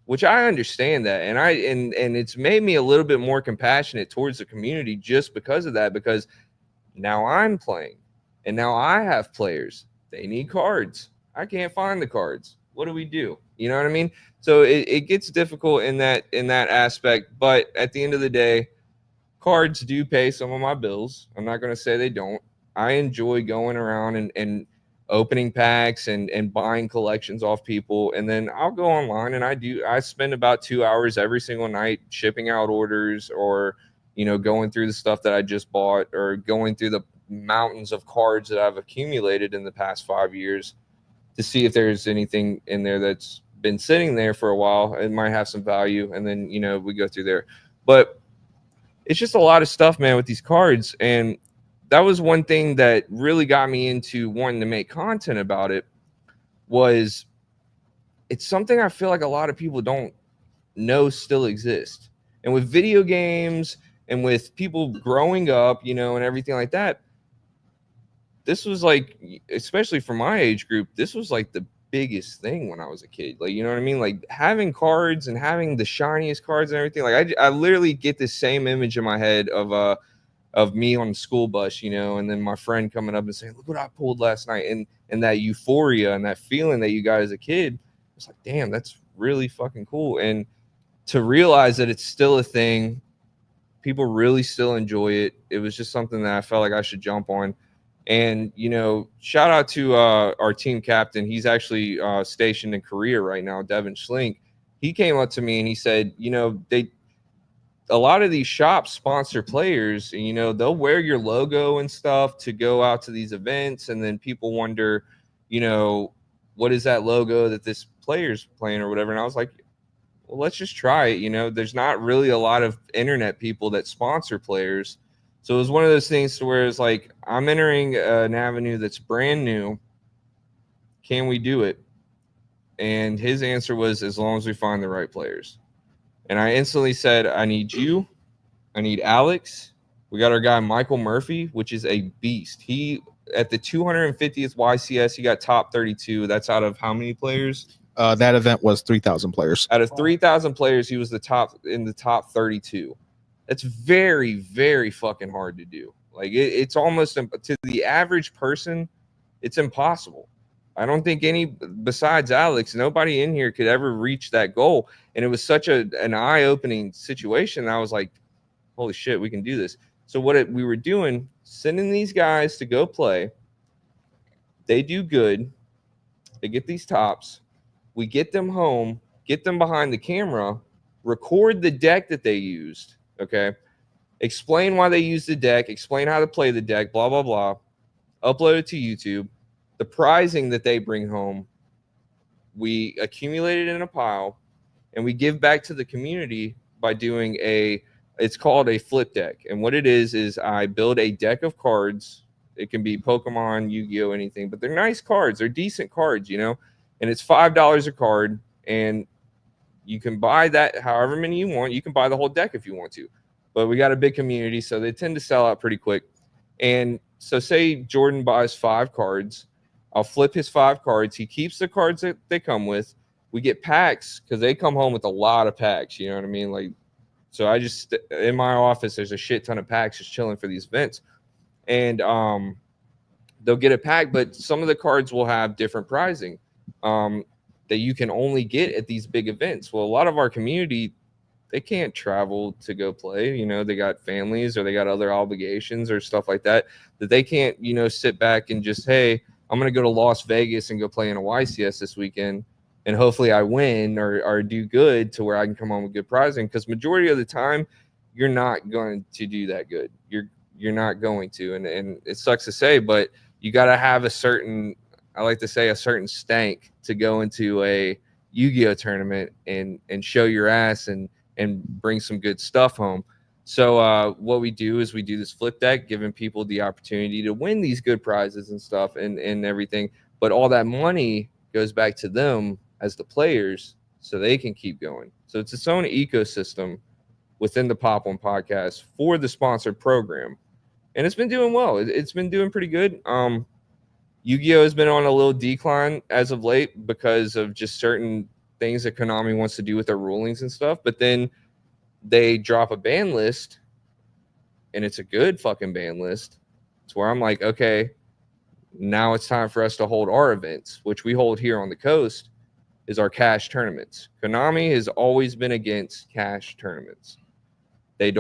which I understand that. And and it's made me a little bit more compassionate towards the community just because of that, because now I'm playing and now I have players. They need cards. I can't find the cards. What do we do? You know what I mean? So it gets difficult in that aspect. But at the end of the day, cards do pay some of my bills. I'm not going to say they don't. I enjoy going around and opening packs and buying collections off people. And then I'll go online and I spend about 2 hours every single night shipping out orders or, you know, going through the stuff that I just bought or going through the mountains of cards that I've accumulated in the past 5 years to see if there's anything in there that's been sitting there for a while. It might have some value. And then, you know, we go through there. But it's just a lot of stuff, man, with these cards. And that was one thing that really got me into wanting to make content about it. Was it's something I feel like a lot of people don't know still exists. And with video games and with people growing up, you know, and everything like that, this was like, especially for my age group, this was like the biggest thing when I was a kid. Like, you know what I mean? Like having cards and having the shiniest cards and everything. Like I literally get this same image in my head of me on the school bus, you know, and then my friend coming up and saying, look what I pulled last night. And that euphoria and that feeling that you got as a kid, it's like, damn, that's really fucking cool. And to realize that it's still a thing, people really still enjoy it. It was just something that I felt like I should jump on. And, you know, shout out to our team captain. He's actually stationed in Korea right now, Devin Schlink. He came up to me and he said, you know, a lot of these shops sponsor players, and, you know, they'll wear your logo and stuff to go out to these events. And then people wonder, you know, what is that logo that this player's playing or whatever. And I was like, well, let's just try it. You know, there's not really a lot of internet people that sponsor players. So it was one of those things to where it's like, I'm entering an avenue that's brand new. Can we do it? And his answer was, as long as we find the right players. And I instantly said, I need you. I need Alex. We got our guy, Michael Murphy, which is a beast. He, at the 250th YCS, he got top 32. That's out of how many players? That event was 3,000 players. Out of 3,000 players, he was the top 32. That's very, very fucking hard to do. Like it's almost to the average person, it's impossible. I don't think besides Alex, nobody in here could ever reach that goal. And it was such an eye-opening situation. I was like, holy shit, we can do this. So we were doing, sending these guys to go play. They do good. They get these tops. We get them home, get them behind the camera, record the deck that they used. Okay. Explain why they used the deck, explain how to play the deck, blah, blah, blah. Upload it to YouTube. The prizing that they bring home, we accumulate it in a pile and we give back to the community by doing it's called a flip deck. And what it is I build a deck of cards. It can be Pokemon, Yu-Gi-Oh, anything, but they're nice cards. They're decent cards, you know, and it's $5 a card. And you can buy that however many you want. You can buy the whole deck if you want to. But we got a big community, so they tend to sell out pretty quick. And so say Jordan buys 5 cards. I'll flip his 5 cards. He keeps the cards that they come with. We get packs because they come home with a lot of packs. You know what I mean? Like, so I just, in my office, there's a shit ton of packs just chilling for these events. And they'll get a pack, but some of the cards will have different pricing. That you can only get at these big events. Well, a lot of our community, they can't travel to go play. You know, they got families or they got other obligations or stuff like that, that they can't, you know, sit back and just, hey, I'm going to go to Las Vegas and go play in a YCS this weekend, and hopefully I win or do good to where I can come home with good prizing. Because majority of the time, you're not going to do that good. You're not going to, and it sucks to say, but you got to have a certain, I like to say, a certain stank to go into a Yu-Gi-Oh tournament and show your ass and bring some good stuff home. So what we do is we do this flip deck, giving people the opportunity to win these good prizes and stuff and everything. But all that money goes back to them as the players so they can keep going. So it's its own ecosystem within the Pop.1 podcast for the sponsored program. And it's been doing well. It's been doing pretty good. Yu-Gi-Oh has been on a little decline as of late because of just certain things that Konami wants to do with their rulings and stuff. But then they drop a ban list, and it's a good fucking ban list. It's where I'm like, okay, now it's time for us to hold our events, which we hold here on the coast, is our cash tournaments. Konami has always been against cash tournaments. They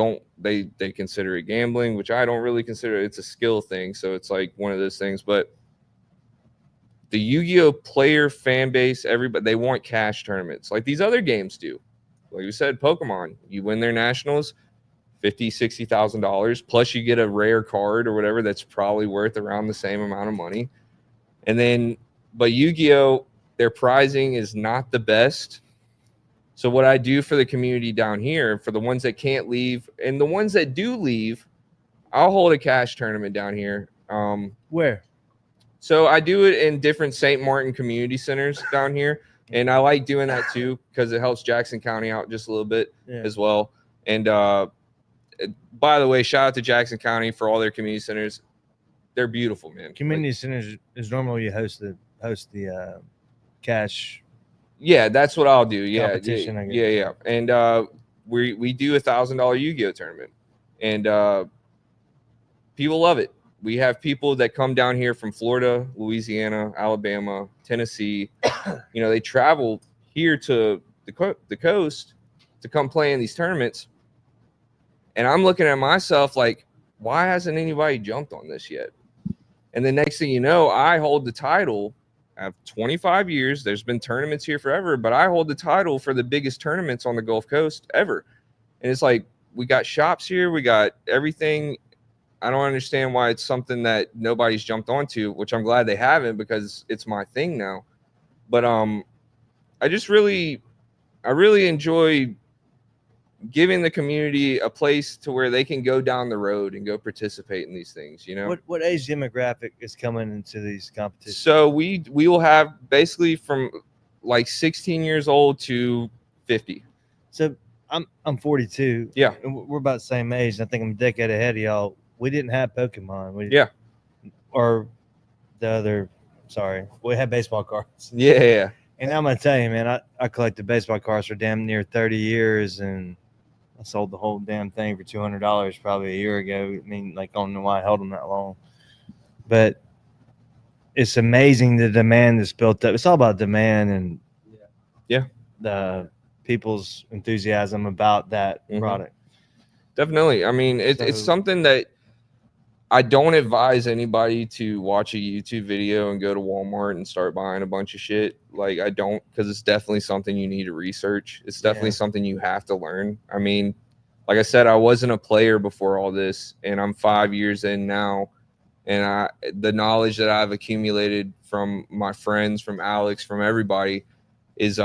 consider it gambling, which I don't really consider. It's a skill thing, so it's like one of those things. But the Yu-Gi-Oh player fan base, everybody, they want cash tournaments like these other games do. Like you said, Pokemon, you win their nationals, $50,000, $60,000, plus you get a rare card or whatever that's probably worth around the same amount of money. And then, but Yu-Gi-Oh, their prizing is not the best. So what I do for the community down here, for the ones that can't leave and the ones that do leave, I'll hold a cash tournament down here. Where? So I do it in different St. Martin community centers down here. And I like doing that too, because it helps Jackson County out just a little bit as well. And by the way, shout out to Jackson County for all their community centers. They're beautiful, man. Community centers is normally you host the cash. Yeah, that's what I'll do. Yeah, competition, I guess. yeah. And we do $1,000 Yu-Gi-Oh tournament, and people love it. We have people that come down here from Florida, Louisiana, Alabama, Tennessee. You know, they travel here to the coast to come play in these tournaments. And I'm looking at myself like, why hasn't anybody jumped on this yet? And the next thing you know, I hold the title. I have 25 years. There's been tournaments here forever, but I hold the title for the biggest tournaments on the Gulf Coast ever. And it's like, we got shops here. We got everything. I don't understand why it's something that nobody's jumped onto, which I'm glad they haven't, because it's my thing now. But I really enjoy giving the community a place to where they can go down the road and go participate in these things, you know. What age demographic is coming into these competitions? So we will have basically from like 16 years old to 50. So I'm 42. Yeah. And we're about the same age. I think I'm a decade ahead of y'all. We didn't have Pokemon. Yeah. Or the other, sorry. We had baseball cards. Yeah. And I'm going to tell you, man, I collected baseball cards for damn near 30 years, and I sold the whole damn thing for $200 probably a year ago. I mean, like, I don't know why I held them that long. But it's amazing the demand that's built up. It's all about demand and the people's enthusiasm about that product. Definitely. I mean, it's something that I don't advise anybody to watch a YouTube video and go to Walmart and start buying a bunch of shit. Like, I don't, because it's definitely something you need to research. It's definitely something you have to learn. I mean, like I said, I wasn't a player before all this, and I'm 5 years in now. And the knowledge that I've accumulated from my friends, from Alex, from everybody is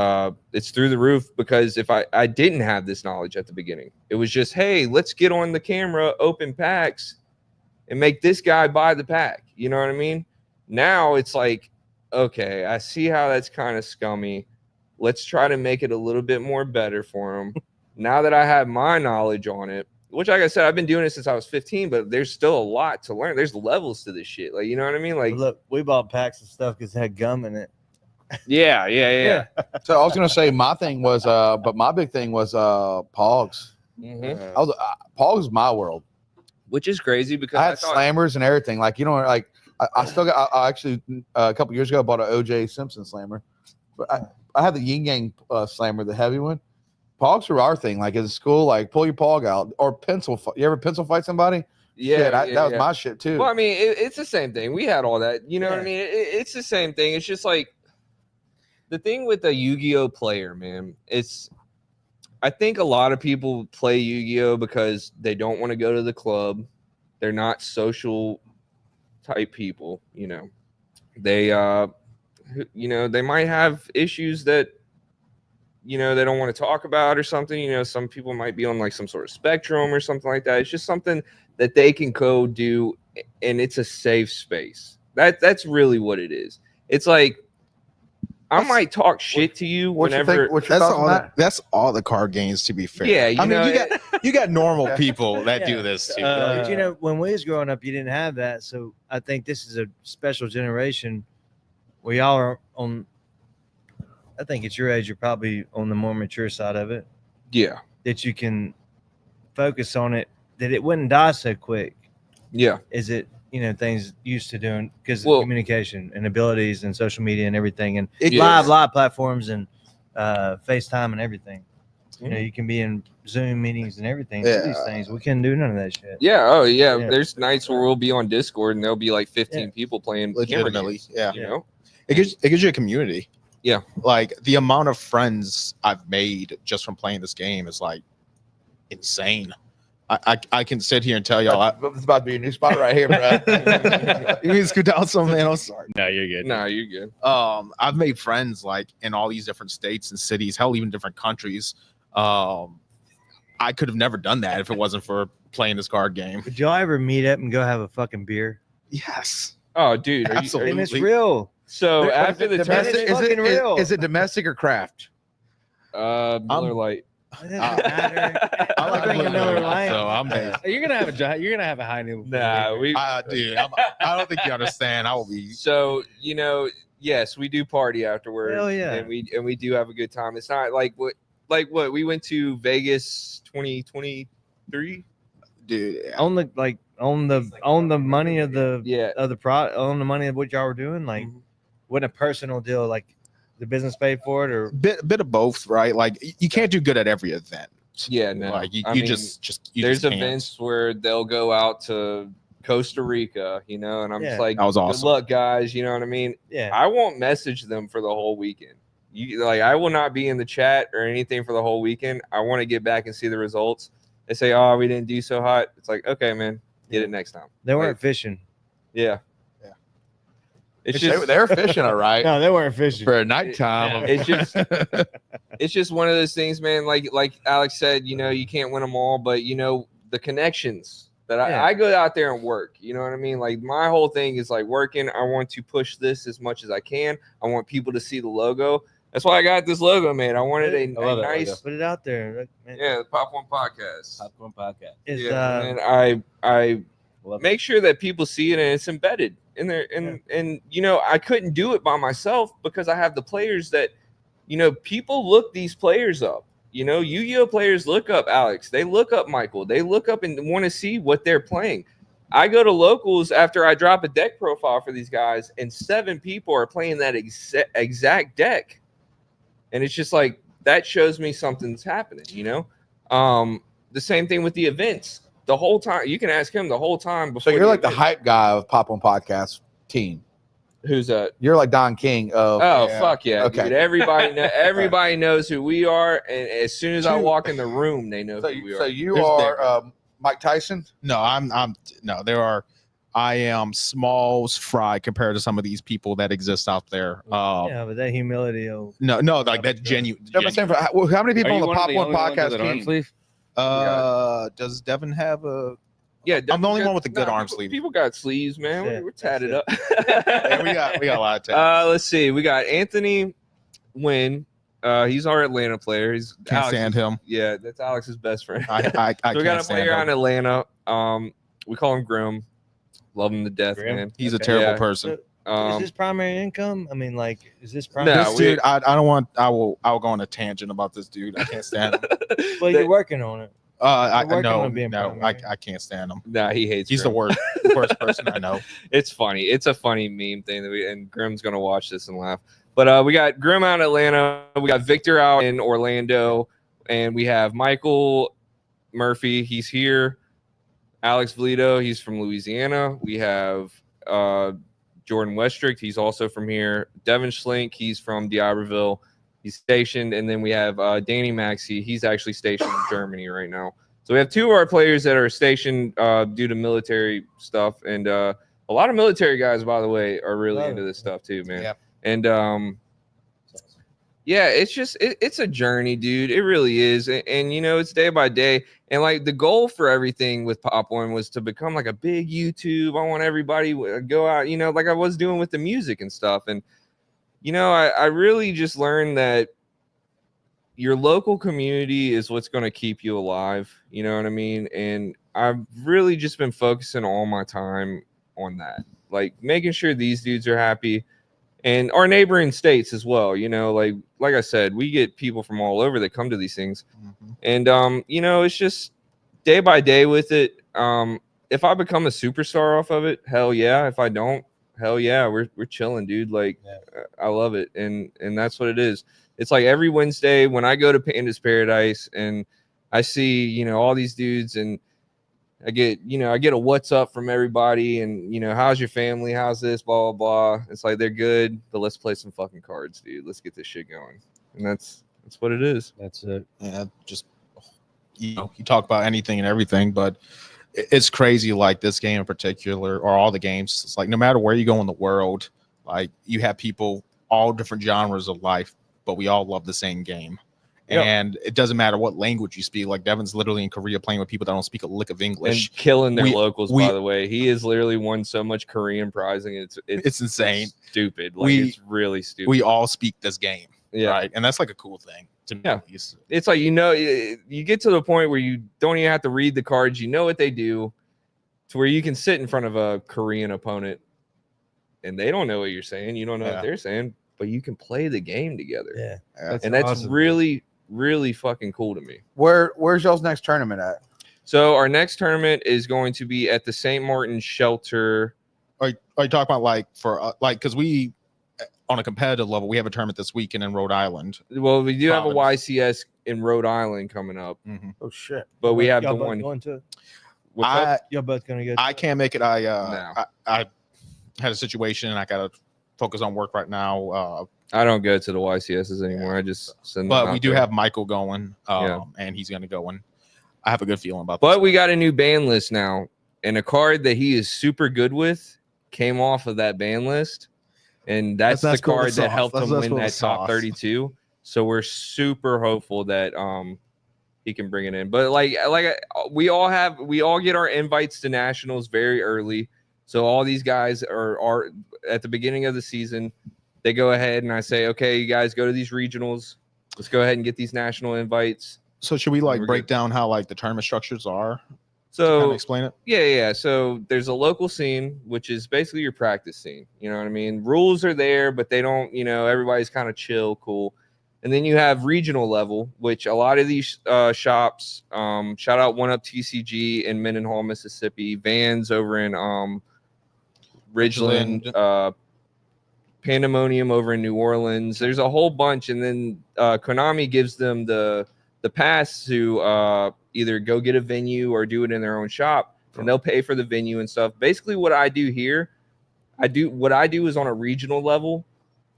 it's through the roof, because if I didn't have this knowledge at the beginning, it was just, hey, let's get on the camera, open packs, and make this guy buy the pack. You know what I mean? Now it's like, okay, I see how that's kind of scummy. Let's try to make it a little bit more better for him. Now that I have my knowledge on it, which, like I said, I've been doing it since I was 15, but there's still a lot to learn. There's levels to this shit. Like, you know what I mean? Like, look, we bought packs of stuff because it had gum in it. Yeah. So I was gonna say my thing was, but my big thing was Pogs. Mm-hmm. Pogs is my world. Which is crazy, because I had slammers and everything. Like, you know, like I still got. I actually a couple years ago bought an OJ Simpson slammer, but I had the Yin Yang slammer, the heavy one. Pogs were our thing. Like in school, like pull your pog out or pencil. You ever pencil fight somebody? Yeah, Shit, that was my shit too. Well, I mean, it's the same thing. We had all that. You know what I mean? It's the same thing. It's just like the thing with a Yu-Gi-Oh player, man. I think a lot of people play Yu-Gi-Oh because they don't want to go to the club. They're not social type people. You know, they they might have issues that they don't want to talk about or something. Some people might be on like some sort of spectrum or something like that. It's just something that they can go do, and it's a safe space. That's really what it is. It's like I might talk shit to you whenever. That's all the card games, to be fair. Yeah, I mean, you got normal people that do this too. But when we was growing up, you didn't have that. So I think this is a special generation. We all are on. I think at your age, you're probably on the more mature side of it. Yeah, that you can focus on it. That it wouldn't die so quick. Yeah, is it things used to doing because of communication and abilities and social media and everything and live platforms and FaceTime and everything. You can be in Zoom meetings and everything. These things we couldn't do none of that shit. Yeah. Oh yeah. There's nights where we'll be on Discord and there'll be like 15 people playing legitimately. Games, it gives you a community. Yeah, like the amount of friends I've made just from playing this game is like insane. I can sit here and tell y'all it's about to be a new spot right here, bro. You mean scoot down some, man? I'm sorry. No, you're good. No, you're good. I've made friends like in all these different states and cities, hell, even different countries. I could have never done that if it wasn't for playing this card game. Would y'all ever meet up and go have a fucking beer? Yes. Oh, dude, absolutely. And it's real. So after the domestic, is it domestic or craft? Miller Lite. I like drinking Miller Lite. So I'm You're gonna have a high noon. Nah, dude, I don't think you understand. I will be. So yes, we do party afterwards. Hell yeah, and we do have a good time. It's not like what we went to Vegas 2023. Dude, on the money of on the money of what y'all were doing, like wasn't a personal deal, like the business paid for it, or bit of both, right? Like you can't do good at every event. Yeah, no. Like you there's events where they'll go out to Costa Rica, and I'm just like, that was awesome. Good luck, guys. You know what I mean? Yeah. I won't message them for the whole weekend. I will not be in the chat or anything for the whole weekend. I want to get back and see the results. They say, "Oh, we didn't do so hot." It's like, okay, man, get it next time. They weren't fishing. Yeah. It's just they're fishing, all right. No, they weren't fishing for a nighttime. It's just one of those things, man. Like Alex said, you can't win them all, but the connections that I go out there and work. You know what I mean? Like my whole thing is like working. I want to push this as much as I can. I want people to see the logo. That's why I got this logo, man. I wanted a nice. Put it out there. Man. Yeah, the Pop.1 podcast. Pop.1 podcast. And I make sure that people see it and it's embedded in there. And I couldn't do it by myself because I have the players that, people look these players up. Yu-Gi-Oh players look up Alex. They look up Michael. They look up and want to see what they're playing. I go to locals after I drop a deck profile for these guys, and 7 people are playing that exact deck. And it's just like, that shows me something's happening, The same thing with the events. The whole time, you can ask him the whole time. Before so you're like the hype guy of Pop.1 podcast team. Who's that? You're like Don King of. Oh fuck yeah! Okay. Dude, everybody knows who we are, and as soon as I walk in the room, they know who we are. So you are Mike Tyson? No, no. I am Smalls Fry compared to some of these people that exist out there. But that humility. No, like that genuine. How many people on the Pop.1 podcast team? Does Devin have a? Yeah, I'm the only one with a good arm sleeve. People got sleeves, man. We're tatted up. Yeah, we got a lot of tats. Let's see. We got Anthony Wynn. He's our Atlanta player. Can't stand him. Yeah, that's Alex's best friend. I so we got a player on Atlanta. We call him Grim. Love him to death, man. He's a terrible person. Is this primary income? I mean, like, is this primary? No, this dude, I don't want. I'll go on a tangent about this dude. I can't stand him. Well, you're working on it. I can't stand him. Nah, he hates. He's Grim. the worst person I know. It's funny. It's a funny meme thing and Grim's gonna watch this and laugh. But we got Grim out in Atlanta. We got Victor out in Orlando, And we have Michael Murphy. He's here. Alex Valido. He's from Louisiana. We have Jordan Westrick. He's also from here. Devin Schlink. He's from D'Iberville. He's stationed. And then we have Danny Maxey. He's actually stationed in Germany right now. So we have 2 of our players that are stationed due to military stuff. And a lot of military guys, by the way, are really into this stuff too, man. Yep. And yeah, it's just it's a journey, dude. It really is. And you know, it's day by day. And like the goal for everything with Pop.1 was to become like a big YouTube. I want everybody to go out, you know, like I was doing with the music and stuff. And you know, I really just learned that your local community is what's going to keep you alive. You know what I mean? And I've really just been focusing all my time on that, like making sure these dudes are happy. And our neighboring states as well, you know, like I said, we get people from all over that come to these things. And you know, it's just day by day with it. If I become a superstar off of it, hell yeah. If I don't, hell yeah, we're chilling, dude. Like I love it. And that's what it is. It's like every Wednesday when I go to Panda's Paradise and I see, you know, all these dudes, and I get a what's up from everybody, and you know, how's your family? How's this? Blah blah blah. It's like they're good, but let's play some fucking cards, dude. Let's get this shit going. And that's what it is. That's it. Yeah, just you know, you talk about anything and everything, but it's crazy. Like this game in particular, or all the games, it's like no matter where you go in the world, like you have people all different genres of life, but we all love the same game. Yep. And it doesn't matter what language you speak. Like Devin's literally in Korea playing with people that don't speak a lick of English. And killing their locals, by the way. He has literally won so much Korean prizing. It's insane. It's stupid. Like it's really stupid. We all speak this game. Yeah. Right. And that's like a cool thing to me. Yeah. It's like, you know, you get to the point where you don't even have to read the cards. You know what they do, to where you can sit in front of a Korean opponent and they don't know what you're saying. You don't know what they're saying, but you can play the game together. Yeah. That's awesome. Really fucking cool to me. Where's y'all's next tournament at? So our next tournament is going to be at the St. Martin's Shelter. Are you talking about like for because we on a competitive level, we have a tournament this weekend in Rhode Island. Well, we do have a YCS in Rhode Island coming up. Oh shit! But we have y'all the one. Going to? Y'all both gonna go? I can't make it. I had a situation and I gotta focus on work right now. I don't go to the YCSs anymore. I just send them. But we do have Michael going, and he's going to go. And I have a good feeling about. But we got a new ban list now, and a card that he is super good with came off of that ban list, and that's the card that helped him win that top 32. So we're super hopeful that he can bring it in. But like we all get our invites to nationals very early. So all these guys are at the beginning of the season. They go ahead and I say, okay, you guys go to these regionals. Let's go ahead and get these national invites. So should we like break down how like the tournament structures are? So kind of explain it. Yeah. So there's a local scene, which is basically your practice scene. You know what I mean? Rules are there, but they don't, you know, everybody's kind of chill, cool. And then you have regional level, which a lot of these shops, shout out One Up TCG in Mendenhall, Mississippi, Vans over in Ridgeland, Pandemonium over in New Orleans. There's a whole bunch, and then Konami gives them the pass to either go get a venue or do it in their own shop, and they'll pay for the venue and stuff. Basically, what I do here, what I do is on a regional level,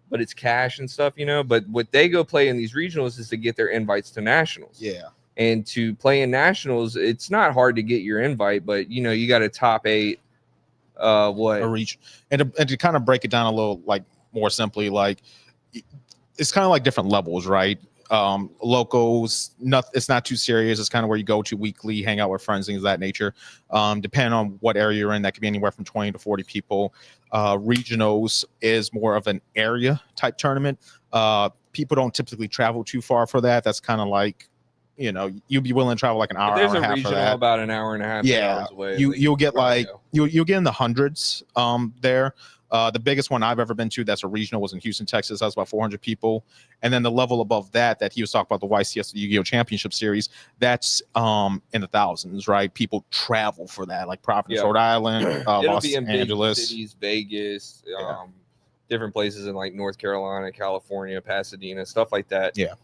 but it's cash and stuff, you know. But what they go play in these regionals is to get their invites to nationals. Yeah. And to play in nationals, it's not hard to get your invite, but you know you got a top 8. A reach, and to kind of break it down a little like more simply, like it's kind of like different levels, right? Locals, it's not too serious. It's kind of where you go to weekly, hang out with friends, things of that nature. Depending on what area you're in, that could be anywhere from 20 to 40 people. Regionals is more of an area type tournament. People don't typically travel too far for that. That's kind of like, you know, you'd be willing to travel like an hour, There's hour and a half regional for that. About an hour and a half. 2 hours away. You'll get like you'll get in the hundreds there. The biggest one I've ever been to that's a regional was in Houston, Texas. That was about 400 people. And then the level above that he was talking about, the YCS Yu-Gi-Oh! Championship Series, that's in the thousands, right? People travel for that, like Providence, Rhode Island, Los Angeles, big cities, Vegas, different places in like North Carolina, California, Pasadena, stuff like that. Yeah.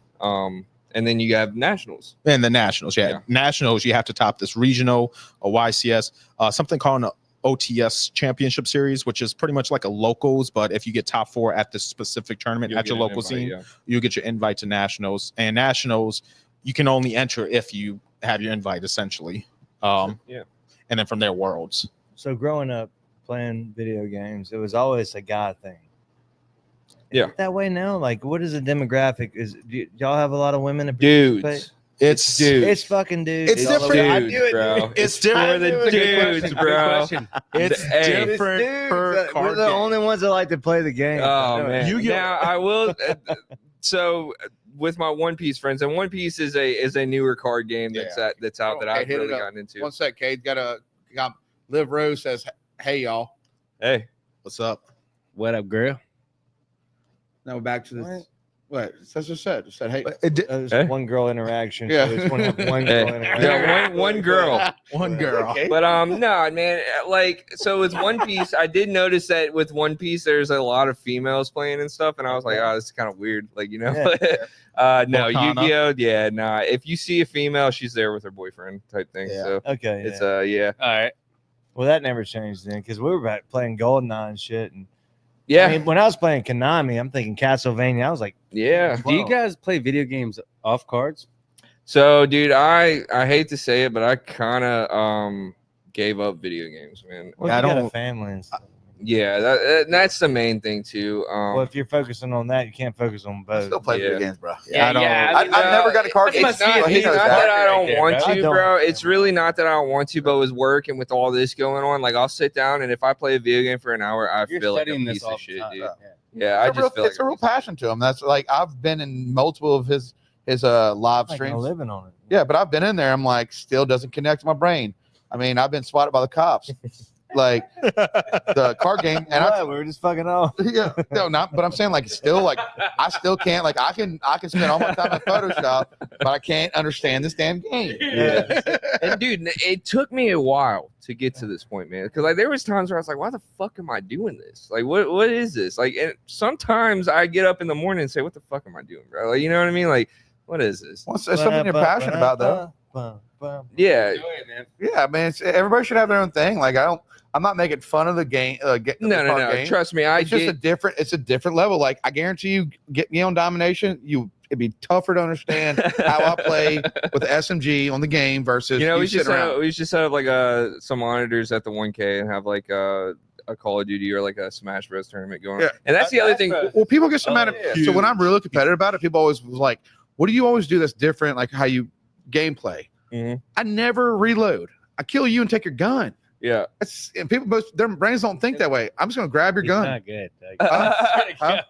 And then you have nationals. And the nationals, Yeah. nationals, you have to top this regional, a YCS, something called an OTS championship series, which is pretty much like a locals, but if you get top 4 at this specific tournament You'll at your get an local invite, scene, yeah. you get your invite to nationals. And nationals, you can only enter if you have your invite, essentially. Yeah. And then from there, worlds. So growing up playing video games, it was always a guy thing. Is Yeah. it that way now? Like, what is the demographic? Y'all have a lot of women that participate? Dudes. It's Dudes. It's fucking dudes. It's all over. different. I Dudes, knew it, bro. dude. It's For different. the Good dudes, question. bro. It's Hey. different Dudes, per we're card the game. only ones that like to play the game. Oh man! Yu-Gi-Oh! Now I will. So with my One Piece friends, and One Piece is a newer card game that's out Oh, that hey, I've hit it really up. gotten into. One sec, Cade. Got Liv Rose says, "Hey y'all." Hey, What's up? What up, girl? Now we're back to this. What? That's what it said. Hey. There's Hey. one girl interaction. Yeah. So it's one girl Hey. interaction. Yeah, one girl. One girl. Okay. But no, man. Like, so with One Piece, I did notice that with One Piece, there's a lot of females playing and stuff, and I was like, oh, this is kind of weird. Like, you know. No, Volcana. Yu-Gi-Oh. Yeah, nah. If you see a female, she's there with her boyfriend type thing. Yeah. So Okay. it's yeah. All right. Well, that never changed then because we were back playing GoldenEye and shit. And Yeah. I mean, when I was playing Konami, I'm thinking Castlevania. I was like, Yeah. Do you guys play video games off cards? So, dude, I hate to say it, but I kind of gave up video games, man. well, Yeah, you I got a don't- family and stuff. Yeah, that's the main thing too. Well, if you're focusing on that, you can't focus on I both. still play video Yeah. games, bro. I don't. I've never got a card game. It's not, He it's knows not that. that I don't want I to, don't. bro. It's really not that I don't want to, but with work and with all this going on, like I'll sit down and if I play a video game for an hour, I You're feel like a studying piece this all of the shit, time. dude. Yeah. Yeah, I It's a real- just feel it's like a real passion to him. That's like I've been in multiple of his live Like streams. living on it. Yeah, but I've been in there. I'm like, still doesn't connect to my brain. I mean, I've been spotted by the cops, like the card game, and I, we were just fucking off. yeah, no, not. But I'm saying like, it's still like, I still can't like, I can spend all my time in Photoshop, but I can't understand this damn game. Yeah. And dude, it took me a while to get to this point, man. Because like there was times where I was like, why the fuck am I doing this? Like, what is this? Like, and sometimes I get up in the morning and say, what the fuck am I doing, bro? Like, you know what I mean? Like, what is this? Well, it's something you're passionate about, though. Yeah. Yeah, I mean, everybody should have their own thing. Like, I'm not making fun of the game. No. Game. Trust me, It's just it's a different level. Like, I guarantee you, get me on domination, it'd be tougher to understand how I play with the SMG on the game versus we should sitting around. set up like some monitors at the 1K and have like a Call of Duty or like a Smash Bros tournament going on. Yeah. And that's the other thing. Well, people get so mad yeah. at. So when I'm really competitive about it, people always was like, "What do you always do that's different? Like how you gameplay?" Mhm. I never reload. I kill you and take your gun. Yeah. And people, their brains don't think that way. I'm just gonna grab your He's gun. not good. Huh?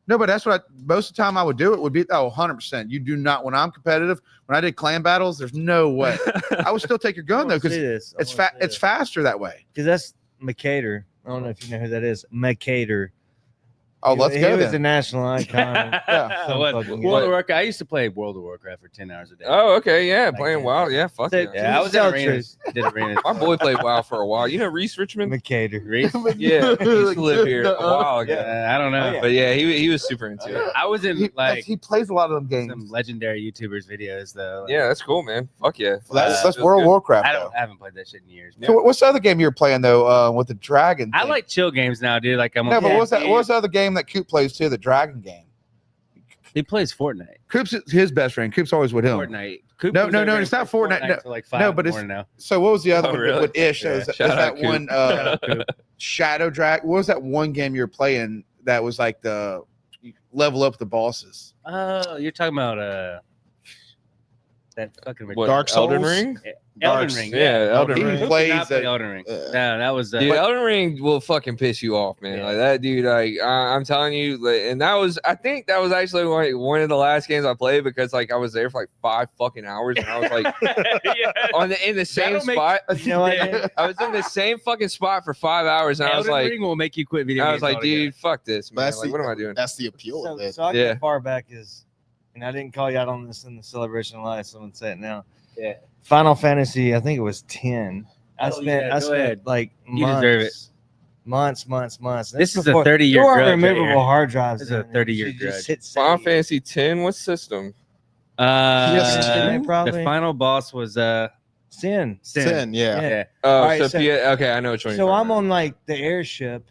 No, but that's what most of the time I would do. It would be 100%. You do not. When I'm competitive, when I did clan battles, there's no way. I would still take your gun though because it's faster that way. Because that's McCarty. I don't know if you know who that is. McCarty. Oh, let's he go was then. the national icon. Yeah. Some What? fucking World guy. of Warcraft. I used to play World of Warcraft for 10 hours a day. Oh, okay. Yeah. Like Playing that. WoW. Yeah. Fuck So- yeah. yeah, I was in Tell arenas. Did arenas. My boy played WoW for a while. You know Reese Richmond? McCarty. Reese? Yeah. He used to live here a while ago. I don't know. But yeah, he was super into it. I was in like he plays a lot of them some games. legendary YouTubers videos though. Yeah, that's cool, man. Fuck yeah. That's Feels World of good. Warcraft. I though. haven't played that shit in years. So what's the other game you were playing though? With the dragon. I thing? like chill games now, dude. Like I'm. No, but okay. what's that? What's the other game that Coop plays too? The dragon game. He plays Fortnite. Coop's his best friend. Coop's always with him. Fortnite. Coop No, was no, over no, and it's not played Fortnite. No, till like no, 5 but in the it's- morning now. So what was the other Oh, one really? with Ish? Yeah. Is Shout out that Coop. one Shadow Drag? What was that one game you were playing that was like the you level up the bosses? Oh, you're talking about that fucking What, Dark Elden Souls? Ring? Elden Dark- Ring. Yeah, Elden He Ring. Coop did plays not play that- Elden Ring. uh, No, that was Dude, Elden Ring will fucking piss you off, man. Yeah. Like that dude, like I'm telling you, like, and I think that was actually one of the last games I played because like I was there for like 5 fucking hours and I was like in the same That'll make- spot. You know what? Yeah. I was in the same fucking spot for 5 hours and I was Elden like, Ring will make you quit video I games. was like, altogether. dude, fuck this, But man. that's Like, the- what am I doing? That's the appeal of it. So I Yeah. go far back as, and I didn't call you out on this in the celebration of life. Someone say it now. Yeah. Final Fantasy, I think it was 10. I Oh, spent yeah, I go spent ahead. like You deserve it. months. This is a before- 30-year there weren't grudge right removable here. hard drives. This is a then. 30-year You just grudge. hit Final save. Fantasy 10, what system? PS2? The final boss was Sin. Sin, yeah. Yeah. Oh, All right, okay, I know which one. So I'm on like the airship,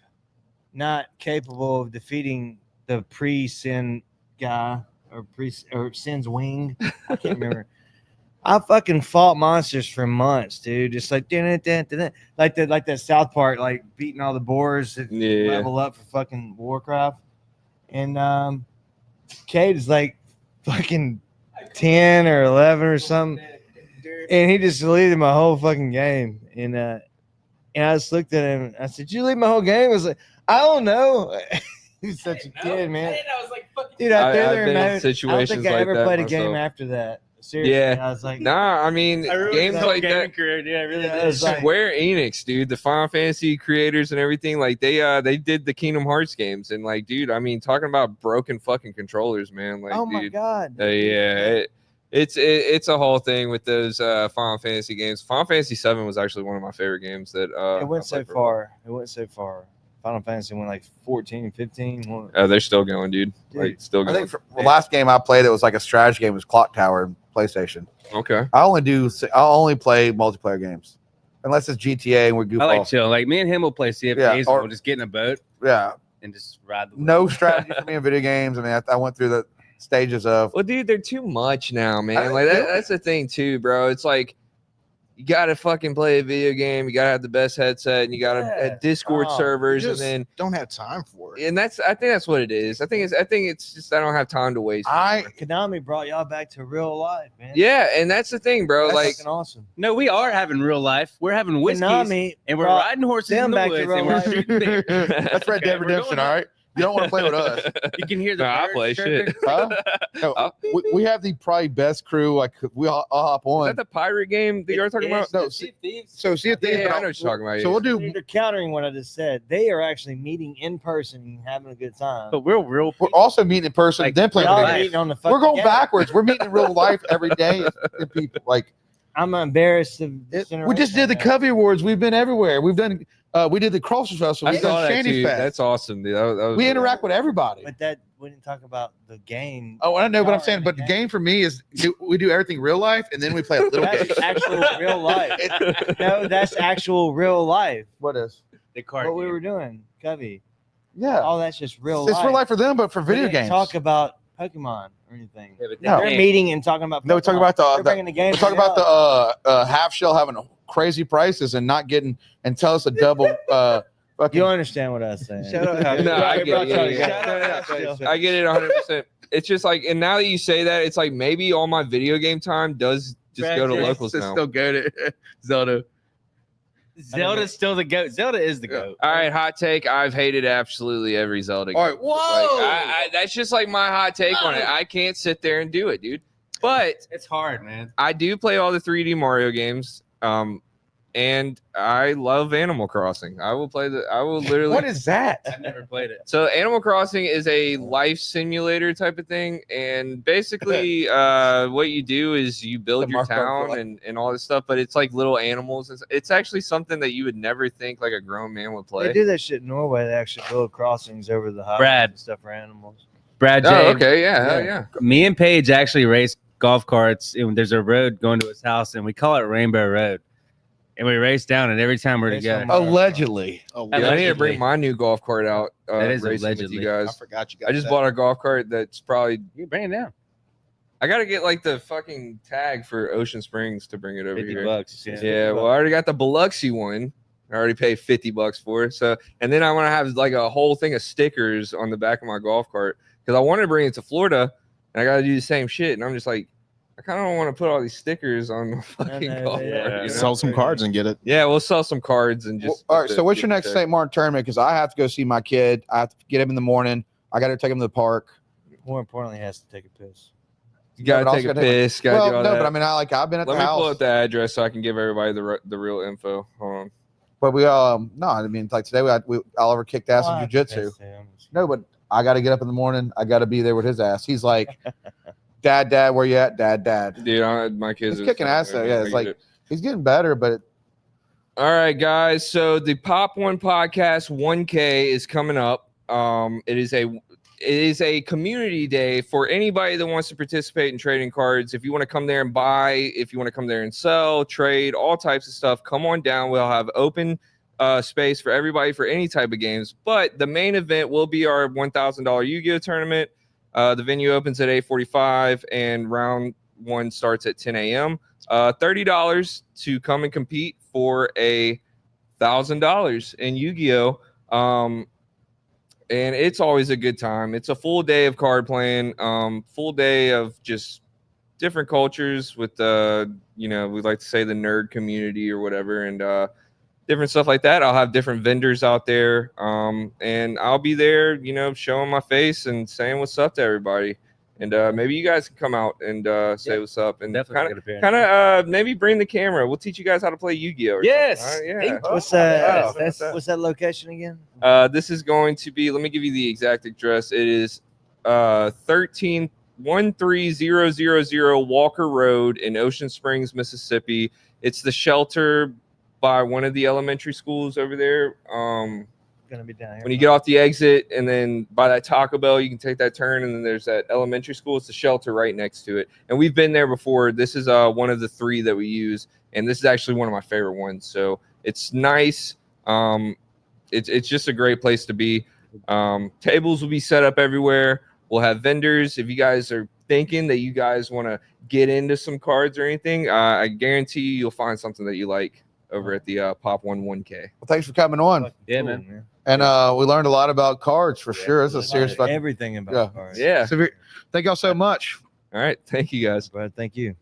not capable of defeating the pre-Sin guy or Sin's wing. I can't remember. I fucking fought monsters for months, dude. Just like like that South Park, like beating all the boars that level up for fucking Warcraft. And Cade is like fucking 10 or 11 or something, and he just deleted my whole fucking game. And I just looked at him. I said, "Did you delete my whole game?" I was like, "I don't know." He's such a kid, man. I was like, "Fuck." Dude, I I've there, been in man. I don't situations think I like ever that played a myself. game after that. Seriously, Yeah. I was like, Nah, I mean, games like that. Career, yeah, really. Yeah, it's like- Square Enix, dude, the Final Fantasy creators and everything, like they did the Kingdom Hearts games, and like, dude, I mean, talking about broken fucking controllers, man. Like, oh my dude, god. yeah, it's a whole thing with those Final Fantasy games. Final Fantasy 7 was actually one of my favorite games that It went I so played for a while. far. It went so far. Final Fantasy went like 14, 15. They're still going, dude. Like, still I going. think the last game I played that was like a strategy game was Clock Tower and PlayStation. Okay. I only play multiplayer games unless it's GTA and we're goofball. I like chill. Like me and him will play CFAs, Yeah, and or- we'll just get in a boat Yeah, and just ride the no strategy for me in video games. I mean, I went through the stages of Well, dude, they're too much now, man. I Like feel that's the thing too, bro. It's like you gotta fucking play a video game. You gotta have the best headset, and you gotta have Discord Oh, servers, and Just then don't have time for it. I think that's what it is. I think it's just I don't have time to waste. Konami brought y'all back to real life, man. Yeah, and that's the thing, bro. That's Like, fucking awesome. No, we are having real life. We're having whiskeys, Konami and we're brought riding horses them in the back to woods, real and we're life. shooting bears. That's Red Dead we're Redemption, going all right? You don't want to play with us. You can hear the Nah, I birds play shit. chirping. Huh? No, we have the probably best crew. Like we all hop is on. that the pirate game that you're talking about? No, Sea of Thieves. So see if Yeah, they. I know what you're talking about. So we'll do. They're countering what I just said. They are actually meeting in person and having a good time. But we're real. We're also meeting in person, Like, then playing Y'all video are games. meeting on the We're fucking going game. backwards. We're meeting in real life every day. And people like I'm embarrassed of this we just generation did the right now. Covey Awards. We've been everywhere. We've done. We did the Crossers Festival. I We've saw done that Shandy too. Fest. That's awesome, dude. That was We interact with everybody. But that we didn't talk about the game. Oh, I know, but I'm Y'all saying, are but the in game for me is we do everything real life, and then we play a little That's game. actual real life. No, that's actual real life. What is? The card. What we game. were doing, Covey. Yeah, All that's just real it's life. real life for them, but for We video didn't games. talk about Pokemon or anything. Yeah, but No. They're game- meeting and talking about. No, we're talking Pokemon. about They're bringing the game. we're talking about the half shell having crazy prices and not getting and tell us a double. Fucking, You understand what I was saying? Shut up. No, I get it. Yeah, yeah. Shut up, Half-Shell. I get it 100%. It's just like, and now that you say that, it's like maybe all my video game time does just go to Right, locals now. Still go to Zelda. Zelda's still the goat. Zelda is the goat. All right, hot take. I've hated absolutely every Zelda. All right, game. Like, that's just like my hot take on it. I can't sit there and do it, dude. But It's hard, man. I do play all the 3D Mario games. And I love Animal Crossing. I will literally. What is that? I've never played it. So Animal Crossing is a life simulator type of thing, and basically, what you do is you build The your Marco town Polo. and all this stuff. But it's like little animals. It's actually something that you would never think like a grown man would They play. do that shit in Norway. They actually build crossings over the highways Brad. and stuff for animals. Brad J. Oh, okay, yeah, hell Yeah. yeah. Me and Paige actually race golf carts. And there's a road going to his house, and we call it Rainbow Road. And we race down, and every time we're Race together. on Allegedly. Oh, Yeah, I need to Allegedly. bring my new golf cart out. That is racing with allegedly. you I guys. forgot you got I just that. bought a golf cart that's probably. You bring it down. I gotta get like the fucking tag for Ocean Springs to bring it over here. $50. Yeah, well, I already got the Biloxi one. I already paid $50 for it. So, and then I want to have like a whole thing of stickers on the back of my golf cart because I wanted to bring it to Florida, and I got to do the same shit. And I'm just like, I kind of don't want to put all these stickers on the fucking no, golf yeah. cart. You know? Sell some cards and get it. Yeah, we'll sell some cards and Well, just. all right. get So, what's the your next tag. St. Martin tournament? Because I have to go see my kid. I have to get him in the morning. I got to take him to the park. More importantly, he has to take a piss. You gotta but take a also gotta take piss. Gotta Well, do all no, that. but I mean, I've been at Let the me pull house. up the address so I can give everybody the real info. Hold on. But we no, I mean, like today we Oliver kicked ass in jiu-jitsu. No, but I got to get up in the morning. I got to be there with his ass. He's like, Dad, where you at? Dad. Dude, my kids He's are kicking ass though. Yeah, I it's get like it. he's getting better, but All right, guys. So the Pop.1 podcast 1K is coming up. it is a community day for anybody that wants to participate in trading cards. If you want to come there and buy, if you want to come there and sell, trade, all types of stuff, come on down. We'll have open space for everybody for any type of games. But the main event will be our $1,000 Yu-Gi-Oh tournament. The venue opens at 8:45 and round one starts at 10 a.m. $30 to come and compete for $1,000 in Yu-Gi-Oh. And it's always a good time. It's a full day of card playing, full day of just different cultures with we like to say the nerd community or whatever, and different stuff like that. I'll have different vendors out there, and I'll be there, showing my face and saying what's up to everybody. And maybe you guys can come out and say what's up, and kind of maybe bring the camera. We'll teach you guys how to play Yu-Gi-Oh. Yes. Right? Yeah. What's that? What's that location again? This is going to be. Let me give you the exact address. It is 13000 Walker Road in Ocean Springs, Mississippi. It's the shelter by one of the elementary schools over there. Gonna be down here. When you get off the exit and then by that Taco Bell, you can take that turn, and then there's that elementary school. It's the shelter right next to it, and we've been there before. This is one of the 3 that we use, and this is actually one of my favorite ones. So it's nice. It's just a great place to be. Tables will be set up everywhere. We'll have vendors. If you guys are thinking that you guys want to get into some cards or anything, I guarantee you'll find something that you like over at the Pop.1 1K. Well, thanks for coming on. Yeah, man. And we learned a lot about cards for sure. It's a serious fucking everything about cards. Yeah. So thank y'all so much. All right. Thank you guys. Brad, thank you.